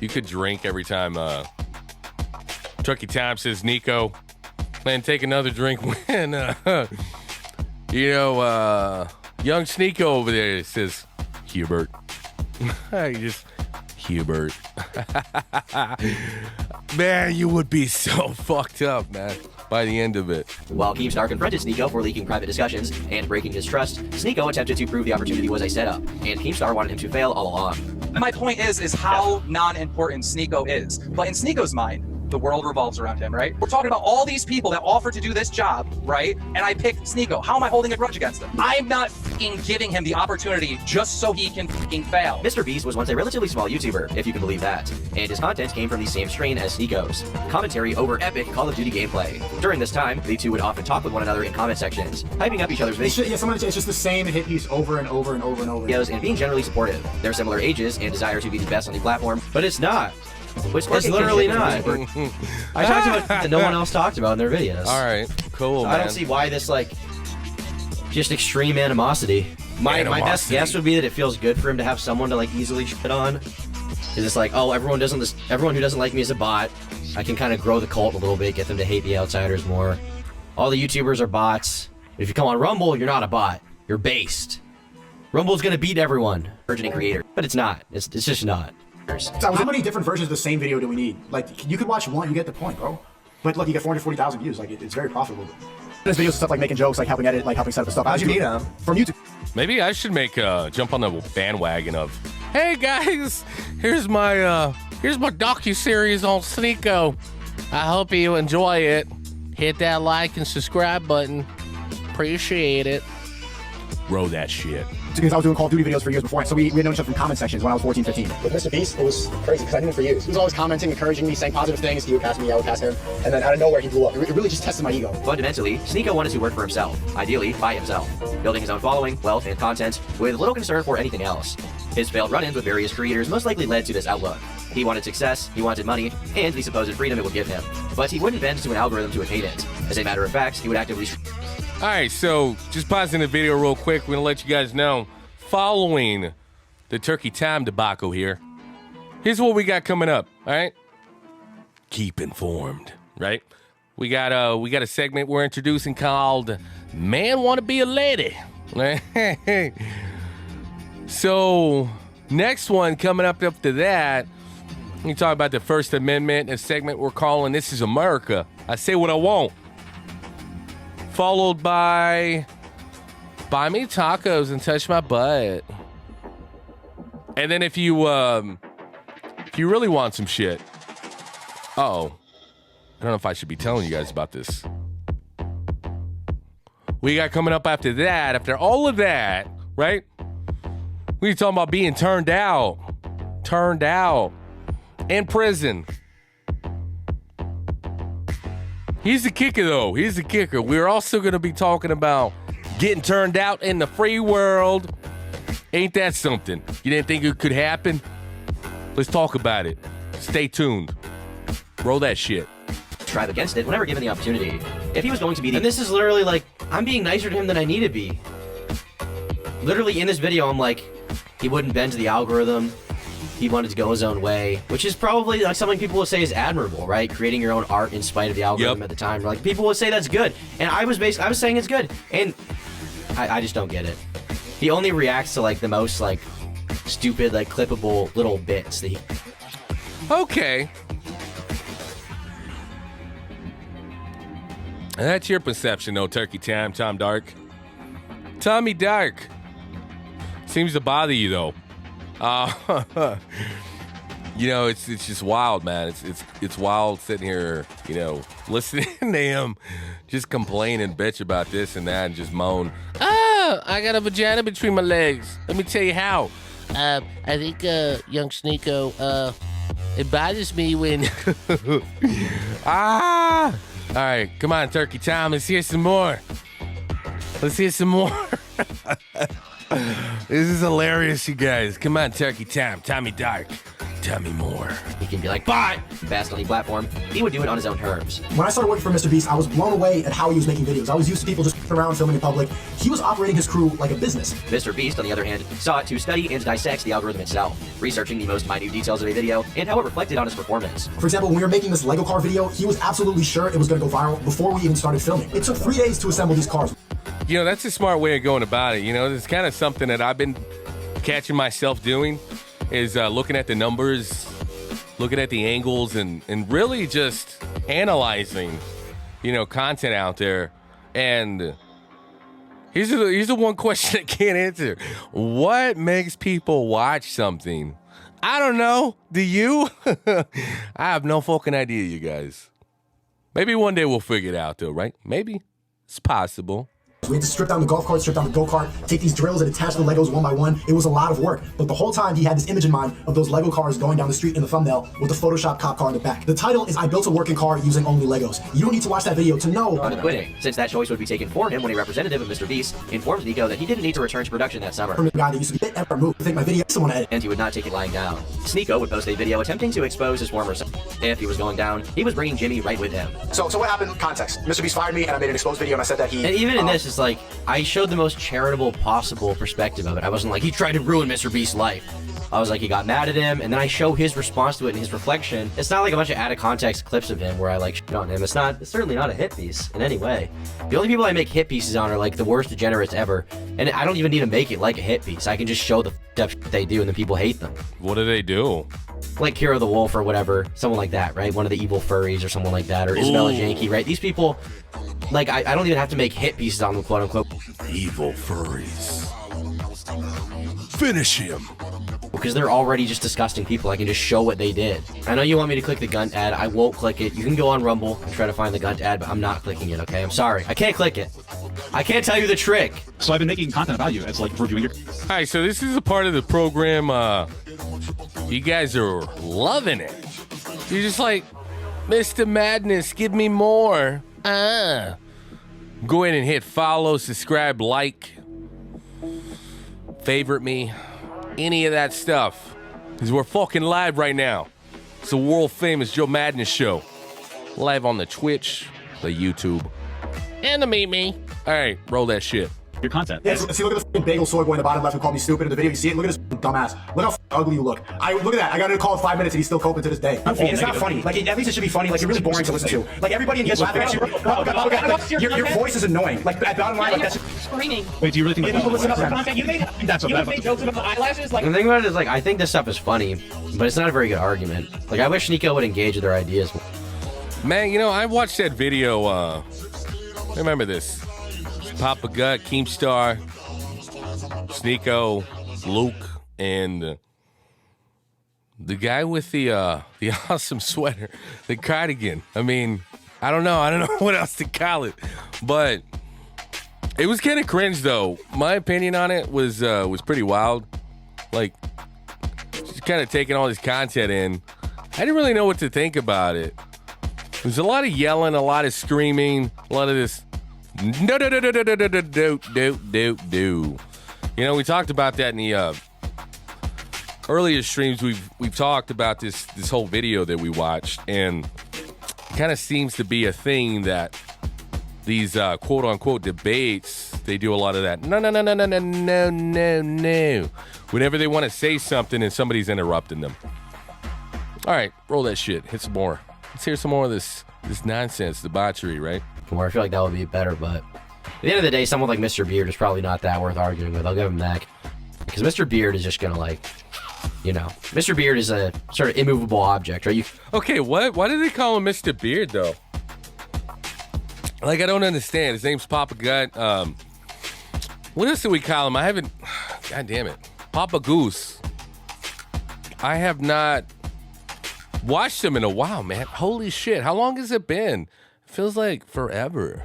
you could drink every time Turkey Time says Nico, and take another drink when young Sneako over there says Hubert. You just Hubert. Man, you would be so fucked up, man, by the end of it. While Keemstar confronted Sneako for leaking private discussions and breaking his trust, Sneako attempted to prove the opportunity was a setup, and Keemstar wanted him to fail all along. My point is how non-important Sneako is. But in Sneako's mind, the world revolves around him, right? We're talking about all these people that offered to do this job, right? And I picked Sneako. How am I holding a grudge against him? I'm not f***ing giving him the opportunity just so he can f***ing fail. Mr. Beast was once a relatively small YouTuber, if you can believe that, and his content came from the same strain as Sneako's. Commentary over epic Call of Duty gameplay. During this time, the two would often talk with one another in comment sections, hyping up each other's videos. Yeah, it's just the same hit piece over and over and over and over. Videos and being generally supportive. Their similar ages and desire to be the best on the platform, but it's not. Which is literally not. I talked about that no one else talked about in their videos. All right, cool, So man. I don't see why this, like, just extreme animosity. My best guess would be that it feels good for him to have someone to, like, easily shit on. Because it's like, oh, everyone who doesn't like me is a bot. I can kind of grow the cult a little bit, get them to hate the outsiders more. All the YouTubers are bots. If you come on Rumble, you're not a bot. You're based. Rumble's gonna beat everyone. Burgeoning creator. But it's not. It's just not. So how many different versions of the same video do we need? Like, you could watch one, you get the point, bro. But look, you get 440,000 views. Like, it's very profitable. There's videos of stuff like making jokes, like helping edit, like helping set up the stuff. How'd you need them? From YouTube. Maybe I should jump on the bandwagon of, hey guys, here's my docu-series on Sneako. I hope you enjoy it. Hit that like and subscribe button. Appreciate it. Roll that shit. Because I was doing Call of Duty videos for years before, so we had known each other from comment sections when I was 14, 15. With Mr. Beast, it was crazy because I knew him for years. He was always commenting, encouraging me, saying positive things. He would pass me, I would pass him. And then out of nowhere, he blew up. It really just tested my ego. Fundamentally, Sneako wanted to work for himself, ideally by himself, building his own following, wealth, and content with little concern for anything else. His failed run-ins with various creators most likely led to this outlook. He wanted success, he wanted money, and the supposed freedom it would give him. But he wouldn't bend to an algorithm to attain it. As a matter of fact, he would actively... All right, so just pausing the video real quick. We're going to let you guys know, following the Turkey Time debacle here, here's what we got coming up, all right? Keep informed, right? We got a segment we're introducing called Man Wanna Be a Lady. So, next one coming up after that, we talk about the First Amendment, a segment we're calling This Is America. I say what I want. Followed by buy me tacos and touch my butt. And then if you really want some shit, I don't know if I should be telling you guys about this. We got coming up after that, after all of that, right? We talking about being turned out in prison. He's the kicker, though. He's the kicker. We're also going to be talking about getting turned out in the free world. Ain't that something? You didn't think it could happen? Let's talk about it. Stay tuned. Roll that shit. Strive against it whenever given the opportunity. If he was going to be the... And this is literally like, I'm being nicer to him than I need to be. Literally in this video, I'm like, he wouldn't bend to the algorithm. He wanted to go his own way, which is probably like something people would say is admirable, right? Creating your own art in spite of the algorithm at the time. Like, people would say that's good. And I was saying it's good. And I just don't get it. He only reacts to like the most like stupid, like clippable little bits that he... Okay. And that's your perception, though, Turkey Time, Tom Dark. Tommy Dark. Seems to bother you, though. You know, it's just wild, man. It's wild sitting here, you know, listening to him just complain and bitch about this and that and just moan. I got a vagina between my legs. Let me tell you how. I think, young Sneako, it bothers me when... All right, come on, Turkey Time. Let's hear some more. This is hilarious, you guys. Come on, Turkey Time. Tommy Dark. Tell me more. He can be like, bye! Fast on the platform. He would do it on his own terms. When I started working for Mr. Beast, I was blown away at how he was making videos. I was used to people just around filming in public. He was operating his crew like a business. Mr. Beast, on the other hand, sought to study and dissect the algorithm itself, researching the most minute details of a video and how it reflected on his performance. For example, when we were making this Lego car video, he was absolutely sure it was going to go viral before we even started filming. It took 3 days to assemble these cars. You know, that's a smart way of going about it. You know, it's kind of something that I've been catching myself doing is looking at the numbers, looking at the angles, and really just analyzing, you know, content out there. And here's the one question I can't answer. What makes people watch something? I don't know. Do you? I have no fucking idea, you guys. Maybe one day we'll figure it out, though, right? Maybe. It's possible. We had to strip down the golf cart, strip down the go-kart, take these drills and attach the Legos one by one. It was a lot of work. But the whole time he had this image in mind of those Lego cars going down the street in the thumbnail with the Photoshop cop car in the back. The title is I Built a Working Car Using Only Legos. You don't need to watch that video to know. On quitting, since that choice would be taken for him when a representative of Mr. Beast informed Sneako that he didn't need to return to production that summer. From the guy that used to be ever move, think my video, someone edit. And he would not take it lying down. Sneako would post a video attempting to expose his former son. If he was going down, he was bringing Jimmy right with him. So what happened? Context. Mr. Beast fired me and I made an exposed video and I said that he... And even in this, it's like, I showed the most charitable possible perspective of it. I wasn't like, he tried to ruin Mr. Beast's life. I was like, he got mad at him, and then I show his response to it and his reflection. It's not like a bunch of out-of-context clips of him where I, like, shit on him. It's certainly not a hit piece in any way. The only people I make hit pieces on are, like, the worst degenerates ever. And I don't even need to make it like a hit piece. I can just show the f***ed up shit they do, and the people hate them. What do they do? Like Hero the Wolf or whatever. Someone like that, right? One of the evil furries or someone like that. Or Isabella Janke, right? These people, like, I don't even have to make hit pieces on them, quote-unquote. Evil furries. Finish him. Because they're already just disgusting people. I can just show what they did. I know you want me to click the Gunt ad. I won't click it. You can go on Rumble and try to find the Gunt ad, but I'm not clicking it, okay? I'm sorry. I can't click it. I can't tell you the trick. So I've been making content about you. It's like reviewing your... All right, so this is a part of the program. You guys are loving it. You're just like, Mr. Madness, give me more. Go ahead and hit follow, subscribe, like, favorite me, any of that stuff. Because we're fucking live right now. It's a world famous Joe Madness show. Live on the Twitch, the YouTube, and the Me. All right, roll that shit. Your content. Yeah, see, look at this bagel soy boy in the bottom left who called me stupid in the video. You see it? Look at this dumbass. Look how ugly you look. Look at that. I got to call in 5 minutes and he's still coping to this day. It's not funny. Like, at least it should be funny. Like, you're really boring to listen to. Like, everybody in here laughing at you. Your voice is annoying. Like, at bottom line, like, that's screaming. Wait, do you really think people listen up to that? You made jokes about the eyelashes. Like, the thing about it is, like, I think this stuff is funny, but it's not a very good argument. Like, I wish Sneako would engage with their ideas. Man, you know, I watched that video. Remember this. Papa Gut, Keemstar, Sneako, Luke, and the guy with the awesome sweater, the cardigan. I mean, I don't know what else to call it, but it was kind of cringe though. My opinion on it was pretty wild. Like, just kind of taking all this content in. I didn't really know what to think about it. There's a lot of yelling, a lot of screaming, a lot of this. No. You know, we talked about that in the earlier streams. We've talked about this whole video that we watched, and it kind of seems to be a thing that these quote unquote debates, they do a lot of that. No. Whenever they want to say something and somebody's interrupting them. All right, roll that shit. Hit some more. Let's hear some more of this nonsense, debauchery, right? More. I feel like that would be better, but at the end of the day, someone like Mr. Beard is probably not that worth arguing with. I'll give him that. Because Mr. Beard is just gonna, like, you know, Mr. Beard is a sort of immovable object, right? Okay, what? Why do they call him Mr. Beard, though? Like, I don't understand. His name's Papa Gut. What else do we call him? I haven't... God damn it. Papa Goose. I have not watched him in a while, man. Holy shit. How long has it been? Feels like forever.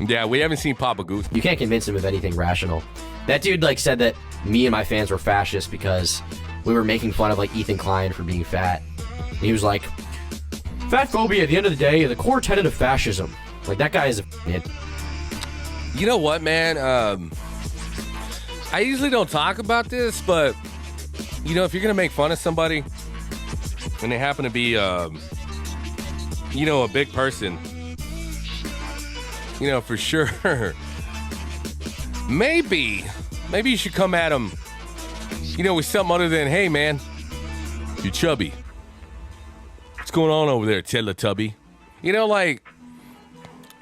Yeah, we haven't seen Papa Goose. You can't convince him of anything rational. That dude, like, said that me and my fans were fascists because we were making fun of, like, Ethan Klein for being fat. And he was like, fat phobia, at the end of the day, the core tenet of fascism. Like, that guy is a f***ing. You know what, man? I usually don't talk about this, but, you know, if you're going to make fun of somebody and they happen to be, you know, a big person, you know, for sure, maybe you should come at them, you know, with something other than, hey, man, you're chubby. What's going on over there, Teletubby? You know, like,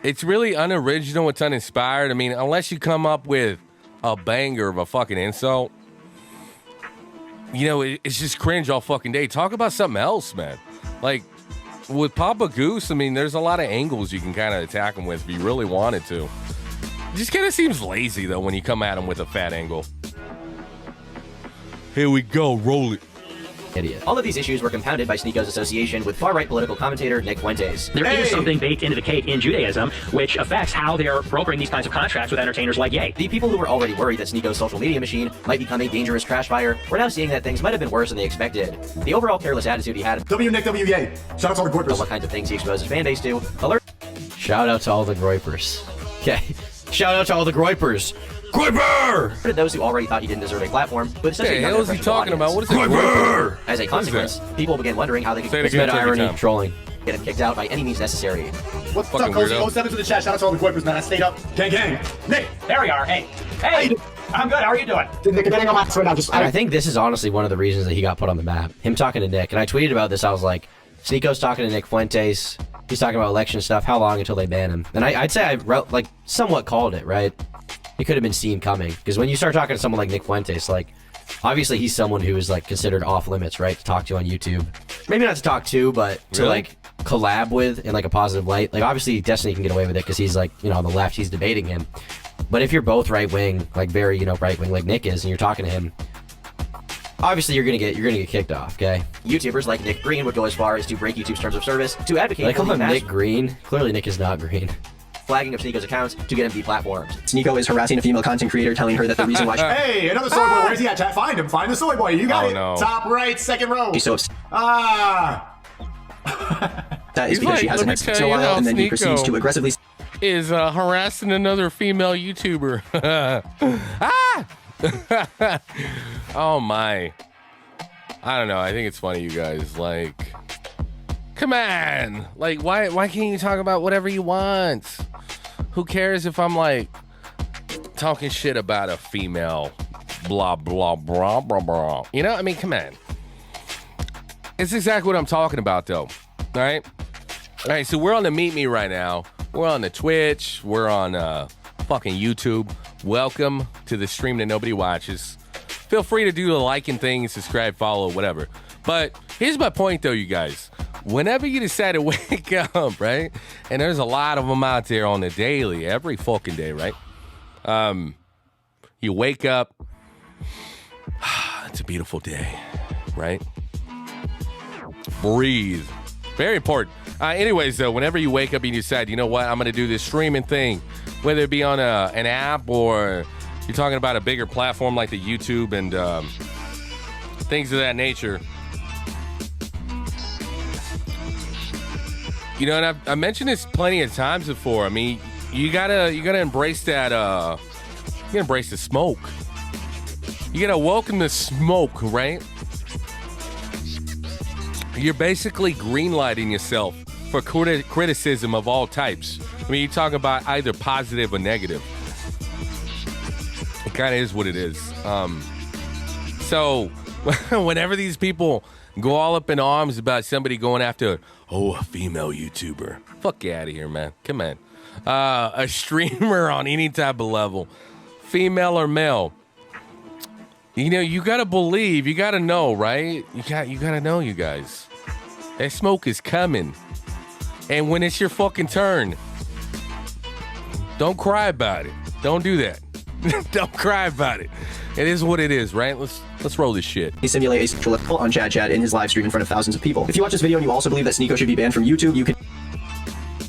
it's really unoriginal. It's uninspired. I mean, unless you come up with a banger of a fucking insult, you know, it's just cringe all fucking day. Talk about something else, man. Like, with Papa Goose, I mean, there's a lot of angles you can kind of attack him with if you really wanted to. It just kind of seems lazy, though, when you come at him with a fat angle. Here we go, roll it. idiot. All of these issues were compounded by Sneako's association with far-right political commentator Nick Fuentes. There is something baked into the cake in Judaism which affects how they're brokering these kinds of contracts with entertainers like Ye. The people who were already worried that Sneako's social media machine might become a dangerous trash fire were now seeing that things might have been worse than they expected. The overall careless attitude he had. Nick W. Yay. Shout out to all the Groypers. What kinds of things he exposed his fan base to. Alert. Shout out to all the Groypers. Okay. Shout out to all the Groypers. Groyper! Those who already thought he didn't deserve a platform, but such a hell is he talking about? What is it? Groyper! As a consequence, people began wondering how they could commit irony, trolling, get him kicked out by any means necessary. What's up, Cozy? 07 to the chat. Shout out to all the Groypers, man. I stayed up. Gang. Nick. There we are. Hey. I'm good. How are you doing? Nick, getting on my ass right now. I think this is honestly one of the reasons that he got put on the map. Him talking to Nick. And I tweeted about this. I was like, Sneako's talking to Nick Fuentes. He's talking about election stuff. How long until they ban him? And I'd say I like somewhat called it, right? It could have been seen coming. Because when you start talking to someone like Nick Fuentes, like, obviously he's someone who is like considered off limits, right? To talk to on YouTube. Maybe not to talk to, but to like collab with in like a positive light. Like obviously Destiny can get away with it because he's like, you know, on the left, he's debating him. But if you're both right wing, like very, you know, right wing like Nick is, and you're talking to him, obviously you're gonna get kicked off, okay? YouTubers like Nick Green would go as far as to break YouTube's terms of service to advocate. Like, call him Nick Green. Clearly Nick is not green. Flagging of Sneako's accounts to get him deplatformed. Sneako is harassing a female content creator, telling her that the reason why Hey, another soy boy. Where's he at, chat? Find him. Find the soy boy. You got it. No. Top right, second row. she's so upset. That is He's because like, she has let an me ex tell for a you while, how and then he Sneako proceeds to aggressively is harassing another female YouTuber. Oh my. I don't know. I think it's funny, you guys. Like, come on. Like, why can't you talk about whatever you want? Who cares if I'm like talking shit about a female? Blah blah blah blah blah. You know? I mean, come on. It's exactly what I'm talking about, though. All right. All right. So we're on the Meet Me right now. We're on the Twitch. We're on fucking YouTube. Welcome to the stream that nobody watches. Feel free to do the liking thing, subscribe, follow, whatever. But here's my point, though, you guys. Whenever you decide to wake up, right? And there's a lot of them out there on the daily, every fucking day, right? You wake up. It's a beautiful day, right? Breathe. Very important. Anyways, though, whenever you wake up and you decide, you know what, I'm going to do this streaming thing, whether it be on an app or you're talking about a bigger platform like the YouTube and things of that nature. You know, and I mentioned this plenty of times before. I mean, you gotta embrace that. You gotta embrace the smoke. You gotta welcome the smoke, right? You're basically greenlighting yourself for criticism of all types. I mean, you talk about either positive or negative. It kind of is what it is. So whenever these people go all up in arms about somebody going after, a female YouTuber, fuck out of here, man. Come on. A streamer on any type of level, female or male. You know, you gotta believe, you gotta know, right? You gotta know, you guys. That smoke is coming. And when it's your fucking turn, don't cry about it. Don't do that. Don't cry about it. It is what it is, right? Let's roll this shit. He simulate a sexual on Chad in his live stream in front of thousands of people. If you watch this video and you also believe that Sneako should be banned from YouTube, you can.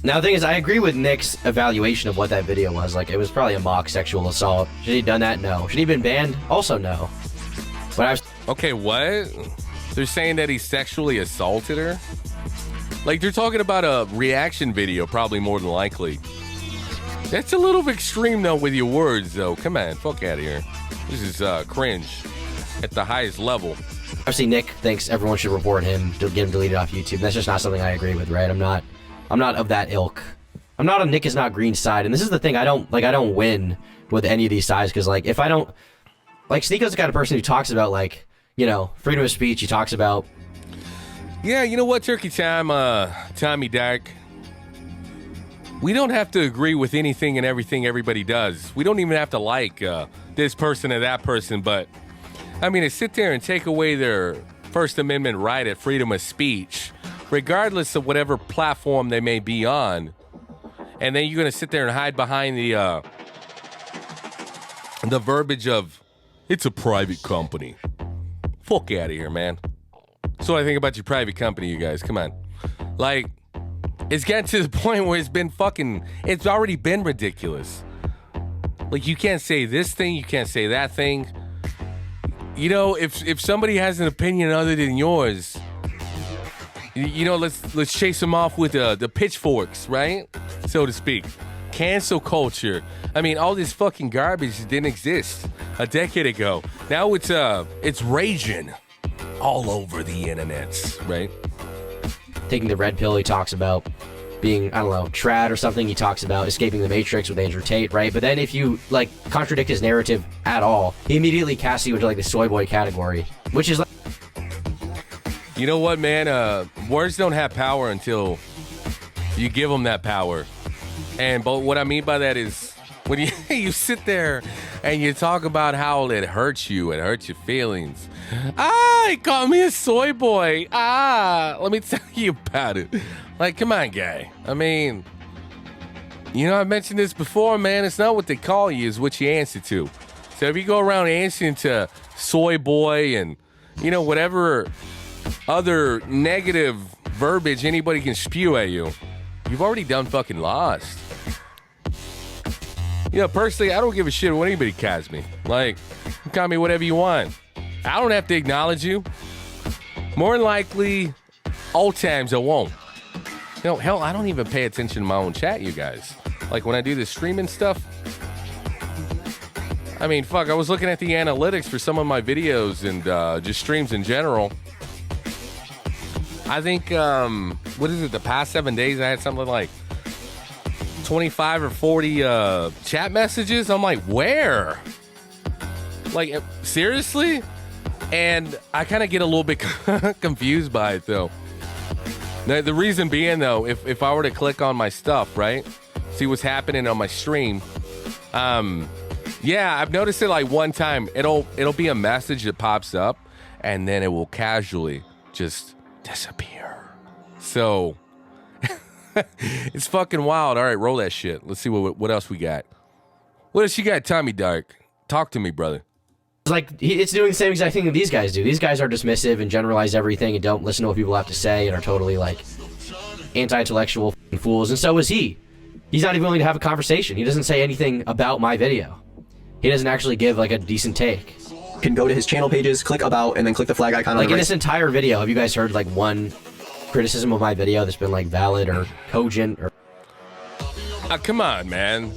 Now, the thing is, I agree with Nick's evaluation of what that video was. Like, it was probably a mock sexual assault. Should he have done that? No. Should he have been banned? Also, no. But I was... Okay, what? They're saying that he sexually assaulted her? Like, they're talking about a reaction video, probably more than likely. That's a little extreme, though, with your words, though. Come on, fuck out of here. This is cringe at the highest level. Obviously, Nick thinks everyone should report him to get him deleted off YouTube. That's just not something I agree with, right? I'm not of that ilk. I'm not on Nick is not green side, and this is the thing. I don't win with any of these sides because, like, if I don't, like, Sneako's the kind of person who talks about, like, you know, freedom of speech. He talks about. Yeah, you know what, Turkey Time, Tommy Dark. We don't have to agree with anything and everything everybody does. We don't even have to like this person or that person, but I mean, to sit there and take away their First Amendment right at freedom of speech, regardless of whatever platform they may be on, and then you're going to sit there and hide behind the verbiage of, it's a private company. Fuck out of here, man. That's what I think about your private company, you guys. Come on. Like, it's getting to the point where it's already been ridiculous. Like, you can't say this thing, you can't say that thing. You know, if somebody has an opinion other than yours, you know, let's chase them off with the pitchforks, right? So to speak. Cancel culture. I mean, all this fucking garbage didn't exist a decade ago. Now it's raging all over the internet, right? Taking the red pill, he talks about being, I don't know, trad or something. He talks about escaping the Matrix with Andrew Tate, right? But then if you, like, contradict his narrative at all, he immediately casts you into, like, the soy boy category, which is like... You know what, man? Words don't have power until you give them that power. But what I mean by that is when you sit there and you talk about how it hurts your feelings. He called me a soy boy. Let me tell you about it. Like, come on, guy. I mean, you know, I mentioned this before, man. It's not what they call you, it's what you answer to. So if you go around answering to soy boy and, you know, whatever other negative verbiage anybody can spew at you, you've already done fucking lost. You know, personally, I don't give a shit what anybody calls me. Like, you call me whatever you want. I don't have to acknowledge you. More than likely, old times I won't. You know, hell, I don't even pay attention to my own chat, you guys. Like, when I do this streaming stuff, I mean, fuck, I was looking at the analytics for some of my videos and just streams in general. I think, what is it, the past 7 days I had something like 25 or 40 chat messages. I'm like, where? Like, seriously? And I kind of get a little bit confused by it, though. Now, the reason being, though, if I were to click on my stuff, right, see what's happening on my stream, yeah, I've noticed it like one time. It'll be a message that pops up, and then it will casually just disappear. So it's fucking wild. All right, roll that shit. Let's see what else we got. What else you got, Tommy Dark? Talk to me, brother. It's like, it's doing the same exact thing that these guys do. These guys are dismissive and generalize everything and don't listen to what people have to say and are totally, like, anti-intellectual fools. And so is he. He's not even willing to have a conversation. He doesn't say anything about my video. He doesn't actually give, like, a decent take. Can go to his channel pages, click about, and then click the flag icon. Like, in this entire video, have you guys heard, like, one criticism of my video that's been, like, valid or cogent or... Come on, man.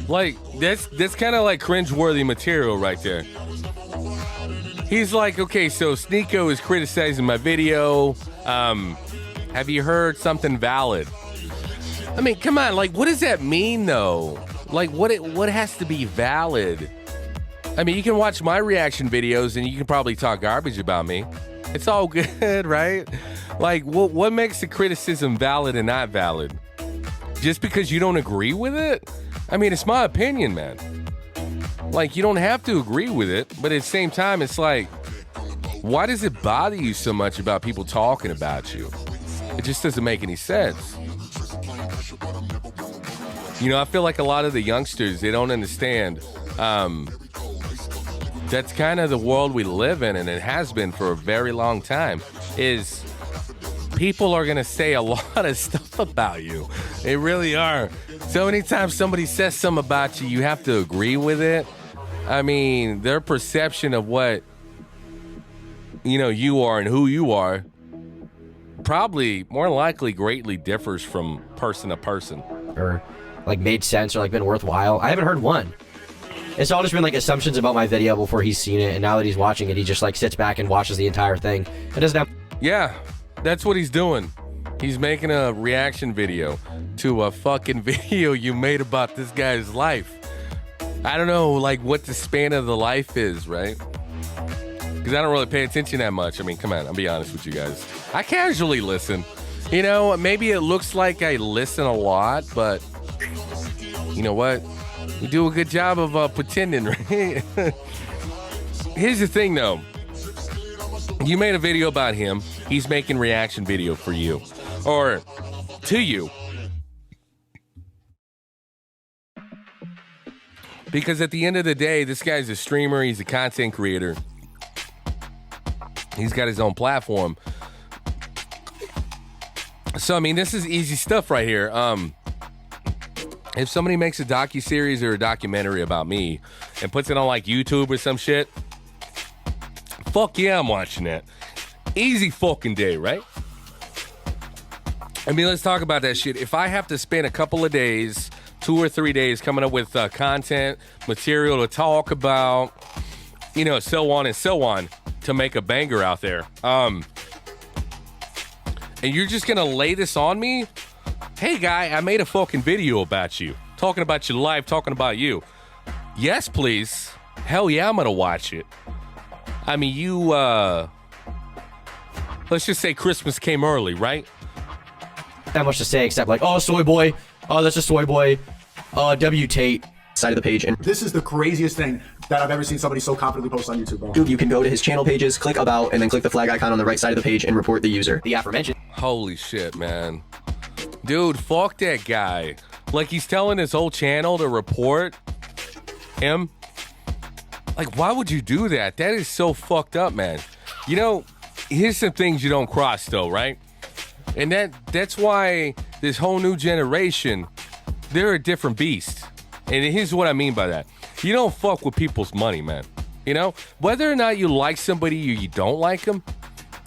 Like, that's kind of like cringe-worthy material right there. He's like, okay, so Sneako is criticizing my video. Have you heard something valid? I mean, come on, like, what does that mean, though? Like, what has to be valid? I mean, you can watch my reaction videos and you can probably talk garbage about me. It's all good, right? Like, what makes the criticism valid and not valid? Just because you don't agree with it? I mean, it's my opinion, man. Like, you don't have to agree with it, but at the same time, it's like, why does it bother you so much about people talking about you? It just doesn't make any sense. You know, I feel like a lot of the youngsters, they don't understand. That's kind of the world we live in, and it has been for a very long time, is people are going to say a lot of stuff about you. They really are. So anytime somebody says something about you, you have to agree with it. I mean, their perception of what, you know, you are and who you are probably, more likely, greatly differs from person to person. Or, like, made sense or, like, been worthwhile. I haven't heard one. It's all just been, like, assumptions about my video before he's seen it, and now that he's watching it, he just, like, sits back and watches the entire thing. It doesn't have... Yeah, that's what he's doing. He's making a reaction video to a fucking video you made about this guy's life. I don't know, like, what the span of the life is, right? Because I don't really pay attention that much. I mean, come on, I'll be honest with you guys. I casually listen. You know, maybe it looks like I listen a lot, but you know what? We do a good job of pretending, right? Here's the thing, though. You made a video about him. He's making reaction video for you. Or to you. Because at the end of the day, this guy's a streamer. He's a content creator. He's got his own platform. So I mean, this is easy stuff right here. If somebody makes a docuseries or a documentary about me and puts it on like YouTube or some shit, fuck yeah, I'm watching that. Easy fucking day, right? I mean, let's talk about that shit. If I have to spend a couple of days, 2 or 3 days coming up with content, material to talk about, you know, so on and so on to make a banger out there. And you're just gonna lay this on me? Hey guy, I made a fucking video about you. Talking about your life, talking about you. Yes, please. Hell yeah, I'm gonna watch it. I mean, you, let's just say Christmas came early, right? Not much to say except like, oh, soy boy. Oh, that's a soy boy. W Tate. Side of the page. And This is the craziest thing that I've ever seen somebody so confidently post on YouTube, bro. you can go to his channel pages, click about, and then click the flag icon on the right side of the page and report the user. The aforementioned. Holy shit, man. Dude, fuck that guy. Like, he's telling his whole channel to report him. Like, why would you do that? That is so fucked up, man. You know, here's some things you don't cross, though, right? And that's why this whole new generation, they're a different beast. And here's what I mean by that. You don't fuck with people's money, man. You know? Whether or not you like somebody or you don't like them,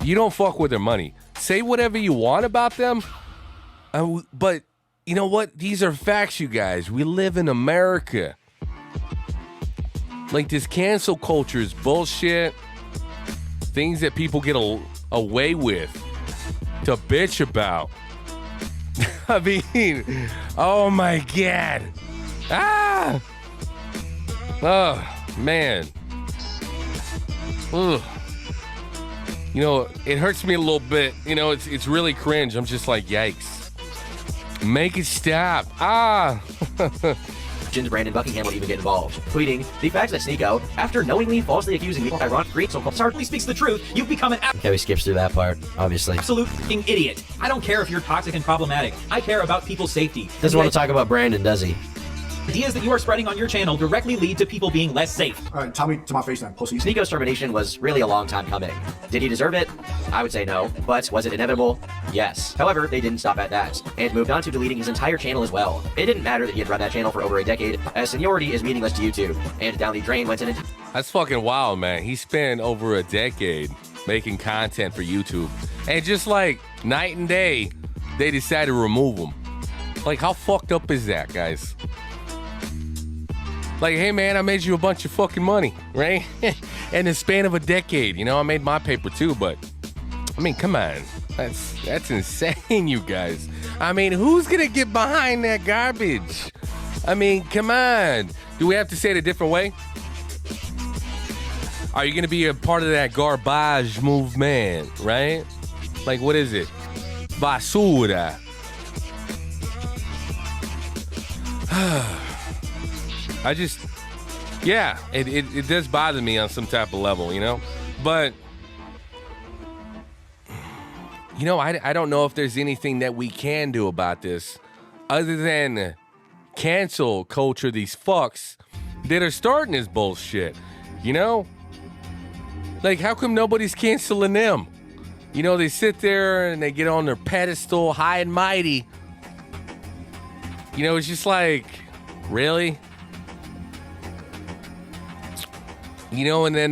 you don't fuck with their money. Say whatever you want about them, but you know what? These are facts, you guys. We live in America. Like, this cancel culture is bullshit. Things that people get away with to bitch about. I mean, oh my God. Ah! Oh, man. Ugh. You know, it hurts me a little bit. You know, it's really cringe. I'm just like, yikes. Make it stop. Ah! Brandon Buckingham will even get involved, tweeting, the fact that Sneako, after knowingly falsely accusing me, ironic Greek so-called hardly speaks the truth, you've become an Okay, we skips through that part, obviously. Absolute f***ing idiot. I don't care if you're toxic and problematic. I care about people's safety. Doesn't want to talk about Brandon, does he? Ideas that you are spreading on your channel directly lead to people being less safe. All right, tell me to my face then, pussy. Sneako's termination was really a long time coming. Did he deserve it? I would say no. But was it inevitable? Yes. However, they didn't stop at that, and moved on to deleting his entire channel as well. It didn't matter that he had run that channel for over a decade, as seniority is meaningless to YouTube, and down the drain went an entire... That's fucking wild, man. He spent over a decade making content for YouTube. And just like night and day, they decided to remove him. Like, how fucked up is that, guys? Like, hey, man, I made you a bunch of fucking money, right? In the span of a decade. You know, I made my paper too, but I mean, come on. That's insane, you guys. I mean, who's gonna get behind that garbage? I mean, come on. Do we have to say it a different way? Are you gonna be a part of that garbage movement, right? Like, what is it? Basura. I just, yeah, it does bother me on some type of level, you know? But, you know, I don't know if there's anything that we can do about this other than cancel culture these fucks that are starting this bullshit, you know? Like, how come nobody's canceling them? You know, they sit there and they get on their pedestal high and mighty. You know, it's just like, really? You know, and then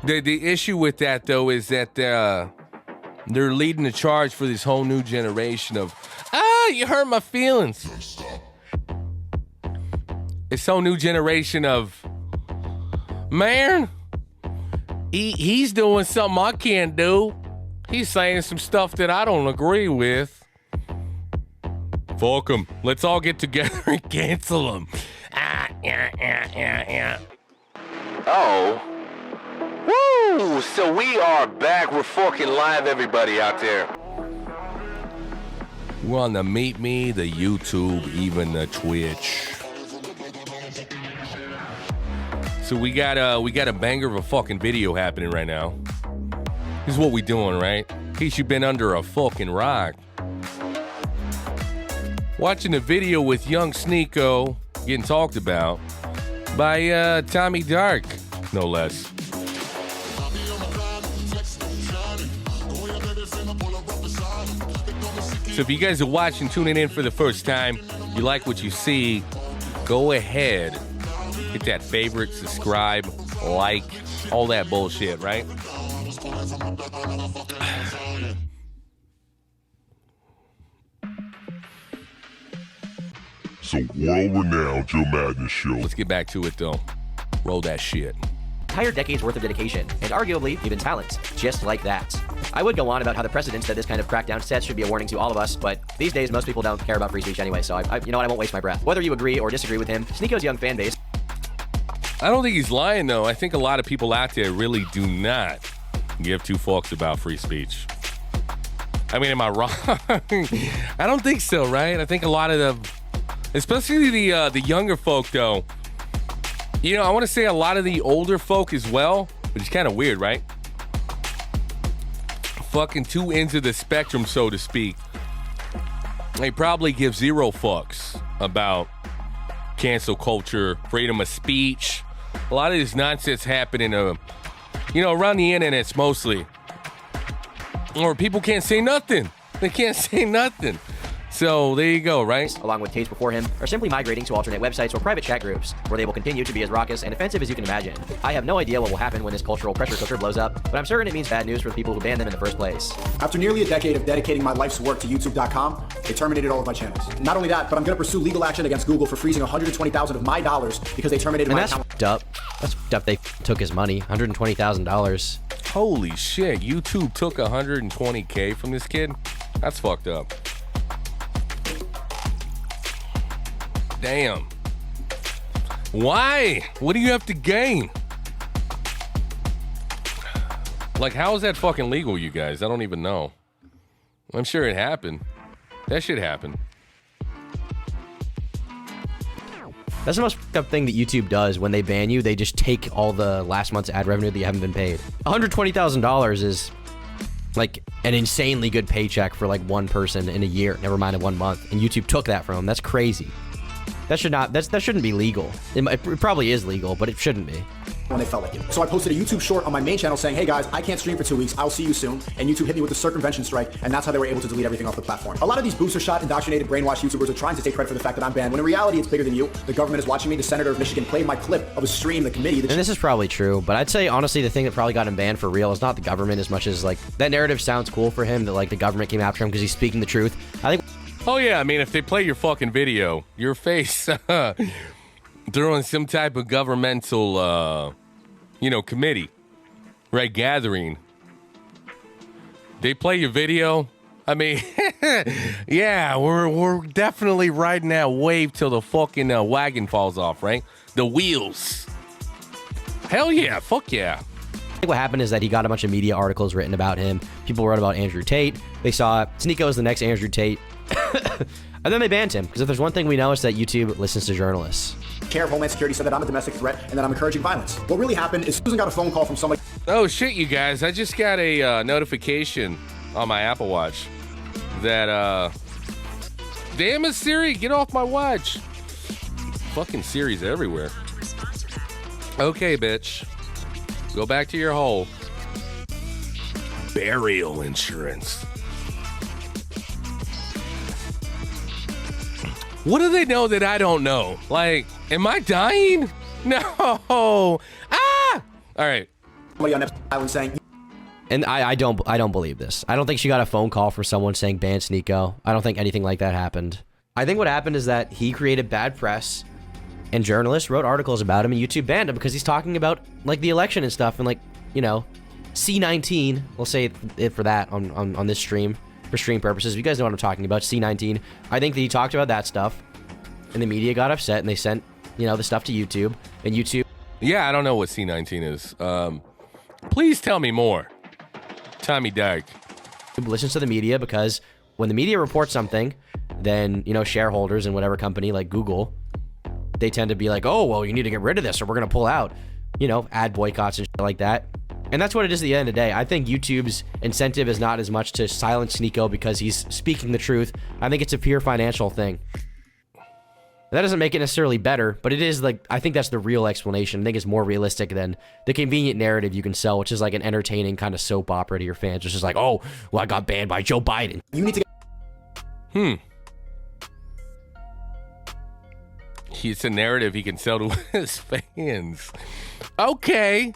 the issue with that, though, is that they're leading the charge for this whole new generation of, you hurt my feelings. This whole new generation of, man, he's doing something I can't do. He's saying some stuff that I don't agree with. Fuck him. Let's all get together and cancel him. Oh. Woo! So we are back. We're fucking live, everybody out there. We're on the Meet Me, the YouTube, even the Twitch. So we got a banger of a fucking video happening right now. This is what we doing, right? In case you've been under a fucking rock. Watching a video with young Sneako getting talked about by Tom Dark, no less. So if you guys are watching, tuning in for the first time, you like what you see, go ahead, hit that favorite, subscribe, like, all that bullshit, right? So world-renowned Joe Madness show. Let's get back to it, though. Roll that shit. Entire decade's worth of dedication, and arguably even talent, just like that. I would go on about how the precedents that this kind of crackdown sets should be a warning to all of us, but these days most people don't care about free speech anyway, so you know what, I won't waste my breath. Whether you agree or disagree with him, Sneako's young fan base. I don't think he's lying, though. I think a lot of people out there really do not give two fucks about free speech. I mean, am I wrong? I don't think so, right? I think a lot of especially the younger folk, though. You know, I want to say a lot of the older folk as well, which is kind of weird, right? Fucking two ends of the spectrum, so to speak. They probably give zero fucks about cancel culture, freedom of speech. A lot of this nonsense happening, around the internet's mostly. Or people can't say nothing. They can't say nothing. So there you go, right? Along with tapes before him, are simply migrating to alternate websites or private chat groups, where they will continue to be as raucous and offensive as you can imagine. I have no idea what will happen when this cultural pressure cooker blows up, but I'm certain it means bad news for the people who banned them in the first place. After nearly a decade of dedicating my life's work to YouTube.com, they terminated all of my channels. Not only that, but I'm going to pursue legal action against Google for freezing 120,000 of my dollars because they terminated my account. That's up. That's up. They took his money, $120,000. Holy shit! YouTube took $120K from this kid. That's fucked up. Damn. Why? What do you have to gain? Like, how is that fucking legal, you guys? I don't even know. I'm sure it happened. That shit happened. That's the most fucked up thing that YouTube does. When they ban you, they just take all the last month's ad revenue that you haven't been paid. $120,000 is like an insanely good paycheck for like one person in a year, never mind in 1 month. And YouTube took that from them. That's crazy. That shouldn't be legal. It probably is legal, but it shouldn't be. When they felt like it. So I posted a YouTube short on my main channel saying, hey guys, I can't stream for 2 weeks. I'll see you soon. And YouTube hit me with a circumvention strike, and that's how they were able to delete everything off the platform. A lot of these booster shot, indoctrinated, brainwashed YouTubers are trying to take credit for the fact that I'm banned, when in reality it's bigger than you. The government is watching me. The senator of Michigan played my clip of a stream, the committee. And this is probably true, but I'd say honestly the thing that probably got him banned for real is not the government as much as like that narrative sounds cool for him that like the government came after him because he's speaking the truth. I think. Oh yeah, I mean if they play your fucking video, your face during some type of governmental committee, right, gathering. They play your video. I mean, yeah, we're definitely riding that wave till the fucking wagon falls off, right? The wheels. Hell yeah, fuck yeah. I think what happened is that he got a bunch of media articles written about him. People wrote about Andrew Tate. They saw Sneako is the next Andrew Tate. And then they banned him, because if there's one thing we know, it's that YouTube listens to journalists. Chair of Homeland Security said that I'm a domestic threat and that I'm encouraging violence. What really happened is Susan got a phone call from somebody. Oh shit, you guys. I just got a notification on my Apple Watch that, damn it, Siri, get off my watch. Fucking Siri's everywhere. Okay, bitch. Go back to your hole. Burial insurance. What do they know that I don't know? Like, am I dying? No. Ah! All right. Somebody on Island saying. And I don't believe this. I don't think she got a phone call from someone saying ban Sneako. I don't think anything like that happened. I think what happened is that he created bad press, and journalists wrote articles about him, and YouTube banned him because he's talking about like the election and stuff, and like C19. We'll say it for that on this stream. For stream purposes, you guys know what I'm talking about, C19. I think that he talked about that stuff, and the media got upset, and they sent, the stuff to YouTube, and YouTube... Yeah, I don't know what C19 is. Please tell me more. Tommy Dark. Listens to the media because when the media reports something, then, shareholders in whatever company, like Google, they tend to be like, oh, well, you need to get rid of this, or we're going to pull out, ad boycotts and shit like that. And that's what it is at the end of the day. I think YouTube's incentive is not as much to silence Sneako because he's speaking the truth. I think it's a pure financial thing. That doesn't make it necessarily better, but it is like, I think that's the real explanation. I think it's more realistic than the convenient narrative you can sell, which is like an entertaining kind of soap opera to your fans. It's just like, oh, well, I got banned by Joe Biden. You need to It's a narrative he can sell to his fans. Okay.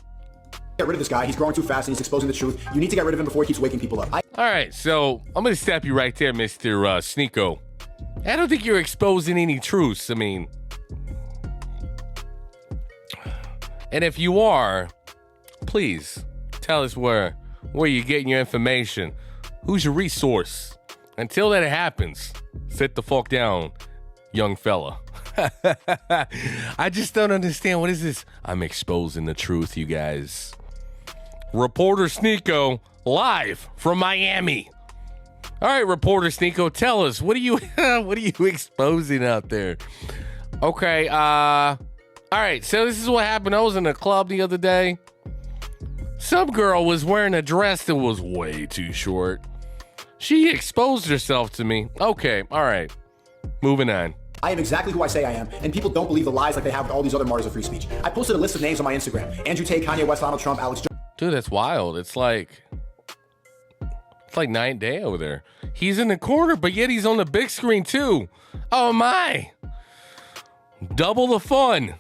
Get rid of this guy. He's growing too fast and he's exposing the truth. You need to get rid of him before he keeps waking people up. All right, so I'm going to stop you right there, Mr. Sneako. I don't think you're exposing any truths. I mean, and if you are, please tell us where you're getting your information. Who's your resource? Until that happens, sit the fuck down, young fella. I just don't understand. What is this? I'm exposing the truth, you guys. Reporter Sneako, live from Miami. All right, Reporter Sneako, tell us, what are you exposing out there? Okay, all right, so this is what happened. I was in a club the other day. Some girl was wearing a dress that was way too short. She exposed herself to me. Okay, all right, moving on. I am exactly who I say I am, and people don't believe the lies like they have with all these other martyrs of free speech. I posted a list of names on my Instagram. Andrew Tate, Kanye West, Donald Trump, Alex Jones. Dude, that's wild. It's like night and day over there. He's in the corner, but yet he's on the big screen too. Oh my. Double the fun.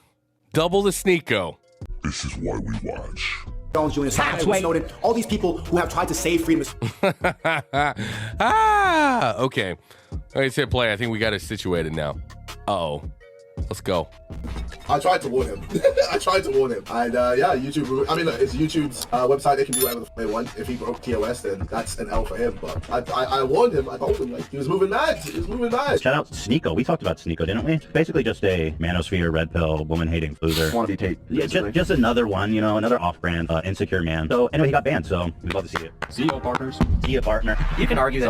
Double the Sneako. This is why we watch. Jones, Julian Assange, Snowden, all these people who have tried to save freedom. Okay. All right, hit play. I think we got it situated now. Uh-oh. Let's go. I tried to warn him. And yeah, YouTube. I mean, look, it's YouTube's website. They can do whatever the f they want. If he broke TOS, then that's an L for him. But I warned him. I told him, like, he was moving mad. Shout out to Sneako. We talked about Sneako, didn't we? Basically just a manosphere, red pill, woman-hating loser. Wannabe Tate. Yeah, just another one, you know, another off-brand, insecure man. So anyway, he got banned, so we'd love to see it. See you, partners. See you, partner. You can argue that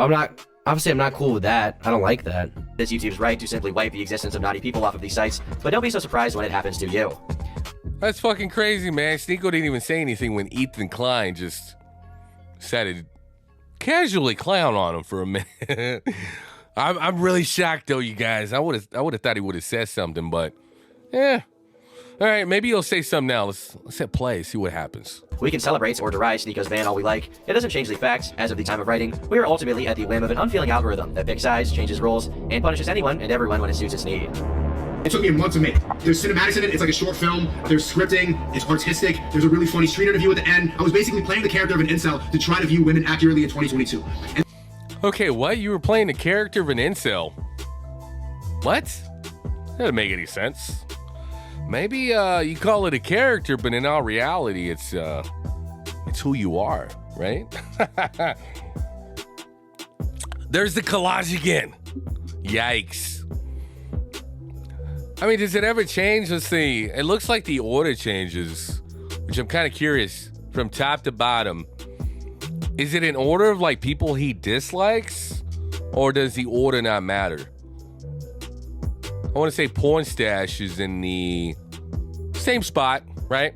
obviously I'm not cool with that. I don't like that. It's YouTube's right to simply wipe the existence of naughty people off of these sites, but don't be so surprised when it happens to you. That's fucking crazy, man. Sneako didn't even say anything when Ethan Klein just decided to casually clown on him for a minute. I'm really shocked though, you guys. I would have thought he would have said something, but yeah. All right, maybe he'll say something now. Let's hit play, see what happens. We can celebrate or deride Sneako's ban all we like. It doesn't change the facts. As of the time of writing, we are ultimately at the whim of an unfeeling algorithm that picks sides, changes rules, and punishes anyone and everyone when it suits its need. It took me a month to make. There's cinematics in it. It's like a short film. There's scripting. It's artistic. There's a really funny street interview at the end. I was basically playing the character of an incel to try to view women accurately in 2022. Okay, what? You were playing the character of an incel? What? That doesn't make any sense. Maybe you call it a character, but in all reality, it's who you are, right? There's the collage again. Yikes. I mean, does it ever change? Let's see. It looks like the order changes, which I'm kind of curious. From top to bottom, is it in order of like people he dislikes, or does the order not matter? I want to say Porn Stash is in the same spot, right?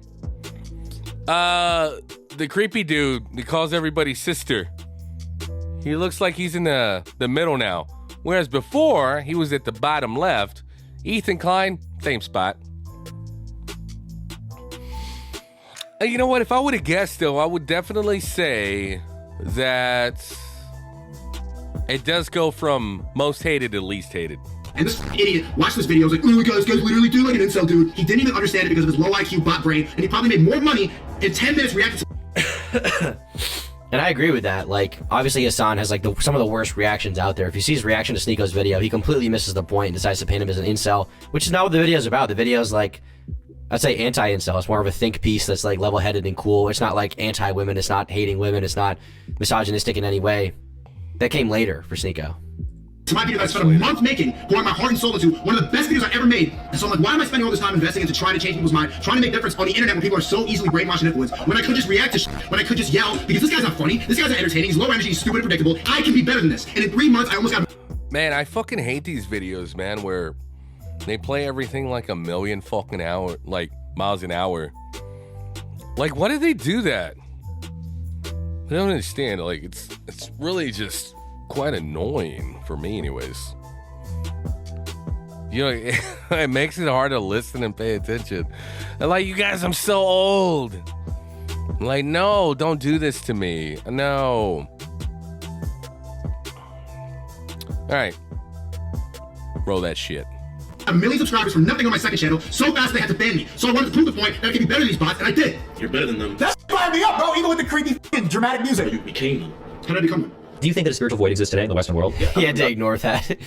The creepy dude, he calls everybody sister. He looks like he's in the middle now. Whereas before, he was at the bottom left. Ethan Klein, same spot. You know what? If I would have guessed, though, I would definitely say that it does go from most hated to least hated. And this idiot watched this video, was like, oh my god, this guy's literally doing like an incel dude. He didn't even understand it because of his low IQ bot brain, and he probably made more money in 10 minutes reacting to And I agree with that. Like, obviously Hassan has like some of the worst reactions out there. If you see his reaction to Sneako's video, he completely misses the point and decides to paint him as an incel, which is not what the video is about. The video is like, I'd say anti-incel. It's more of a think piece that's like level-headed and cool. It's not like anti-women. It's not hating women. It's not misogynistic in any way. That came later for Sneako. To my video that I spent a month making, pouring my heart and soul into, one of the best videos I ever made. And so I'm like, why am I spending all this time investing into trying to change people's mind, trying to make difference on the internet when people are so easily brainwashed and influenced, when I could just react to shit, when I could just yell, because this guy's not funny, this guy's not entertaining, he's low energy, he's stupid and predictable, I can be better than this. And in 3 months, I almost got... Man, I fucking hate these videos, man, where they play everything like a million fucking miles an hour. Like, why did they do that? I don't understand. Like, it's really just quite annoying for me anyways. You know, it makes it hard to listen and pay attention. And like, you guys, I'm so old. Like, no, don't do this to me. No. All right. Roll that shit. A million subscribers for nothing on my second channel so fast they had to ban me. So I wanted to prove the point that I could be better than these bots, and I did. You're better than them. That's fired me up, bro. Even with the creepy dramatic music. You became them. How did I become them? Do you think that a spiritual void exists today in the Western world? He had to ignore that.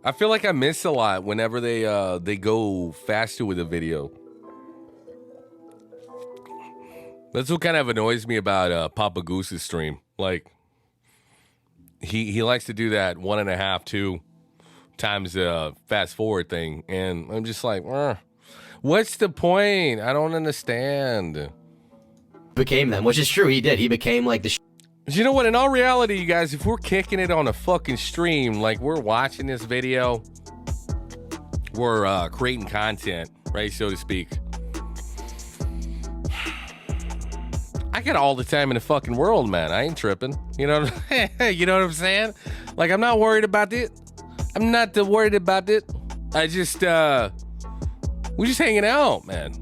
I feel like I miss a lot whenever they go faster with a video. That's what kind of annoys me about Papa Goose's stream. Like, he likes to do that 1.5, 2 times fast forward thing, and I'm just like, what's the point? I don't understand. Became them, which is true. He did. He became like the. You know what? In all reality, you guys, if we're kicking it on a fucking stream, like we're watching this video, we're creating content, right, so to speak. I got all the time in the fucking world, man. I ain't tripping. You know you know what I'm saying? Like, I'm not worried about it. I'm not worried about it. I just, we're just hanging out, man.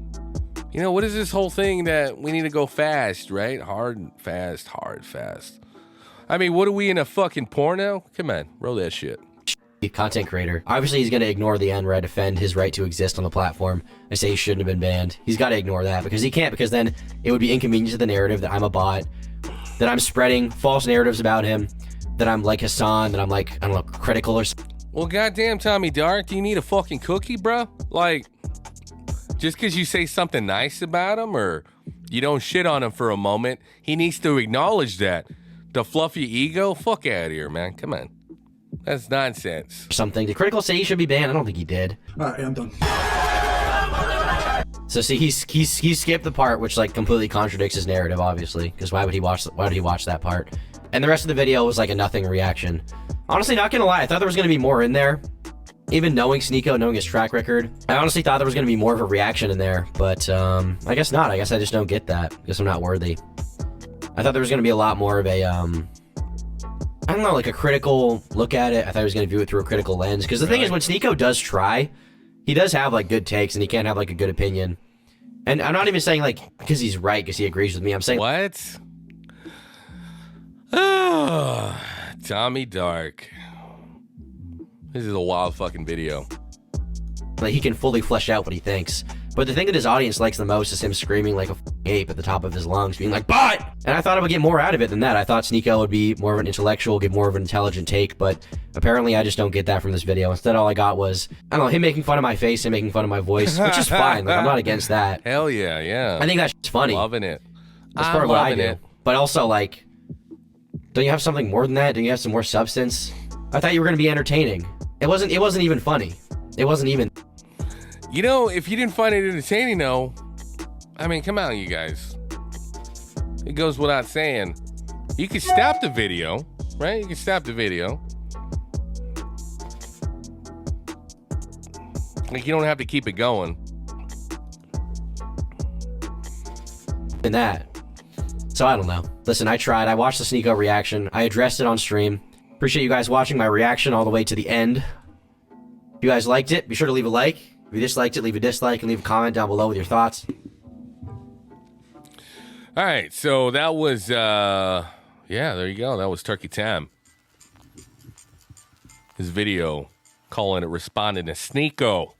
You know, what is this whole thing that we need to go fast, right? Hard, fast, hard, fast. I mean, what are we in a fucking porno? Come on, roll that shit. Content creator. Obviously, he's going to ignore the end where I defend his right to exist on the platform. I say he shouldn't have been banned. He's got to ignore that because he can't, because then it would be inconvenient to the narrative that I'm a bot, that I'm spreading false narratives about him, that I'm like Hassan, that I'm like, I don't know, critical or something. Well, goddamn, Tommy Dark, do you need a fucking cookie, bro? Like, just because you say something nice about him or you don't shit on him for a moment, he needs to acknowledge that. The fluffy ego? Fuck out of here, man. Come on. That's nonsense. Something. Did Critical say he should be banned? I don't think he did. All right, I'm done. So see, he skipped the part which like completely contradicts his narrative, obviously, because why would he watch that part? And the rest of the video was like a nothing reaction. Honestly, not gonna lie, I thought there was gonna be more in there. Even knowing Sneako, knowing his track record, I honestly thought there was gonna be more of a reaction in there, but I guess not. I guess I just don't get that. I guess I'm not worthy. I thought there was gonna be a lot more of a I don't know, like a critical look at it. I thought he was going to view it through a critical lens. Because the thing is, when Sneako does try, he does have, like, good takes, and he can't have, like, a good opinion. And I'm not even saying, like, because he's right, because he agrees with me. I'm saying... What? Oh, Tommy Dark. This is a wild fucking video. Like, he can fully flesh out what he thinks. But the thing that his audience likes the most is him screaming like a ape at the top of his lungs, being like, "Bot!" And I thought I would get more out of it than that. I thought Sneako would be more of an intellectual, give more of an intelligent take, but apparently I just don't get that from this video. Instead, all I got was, I don't know, him making fun of my face and making fun of my voice, which is fine. Like, I'm not against that. Hell yeah, yeah. I think that's funny. Loving it. That's part of what I do. It. But also, like, don't you have something more than that? Don't you have some more substance? I thought you were going to be entertaining. It wasn't even funny. It wasn't even... You know, if you didn't find it entertaining, though, I mean, come on, you guys. It goes without saying. You can stop the video, right? You can stop the video. Like, you don't have to keep it going. And that. So, I don't know. Listen, I tried. I watched the Sneako reaction. I addressed it on stream. Appreciate you guys watching my reaction all the way to the end. If you guys liked it, be sure to leave a like. If you disliked it, leave a dislike and leave a comment down below with your thoughts. All right, so that was, yeah, there you go. That was Turkey Tam. His video calling it responding to Sneako.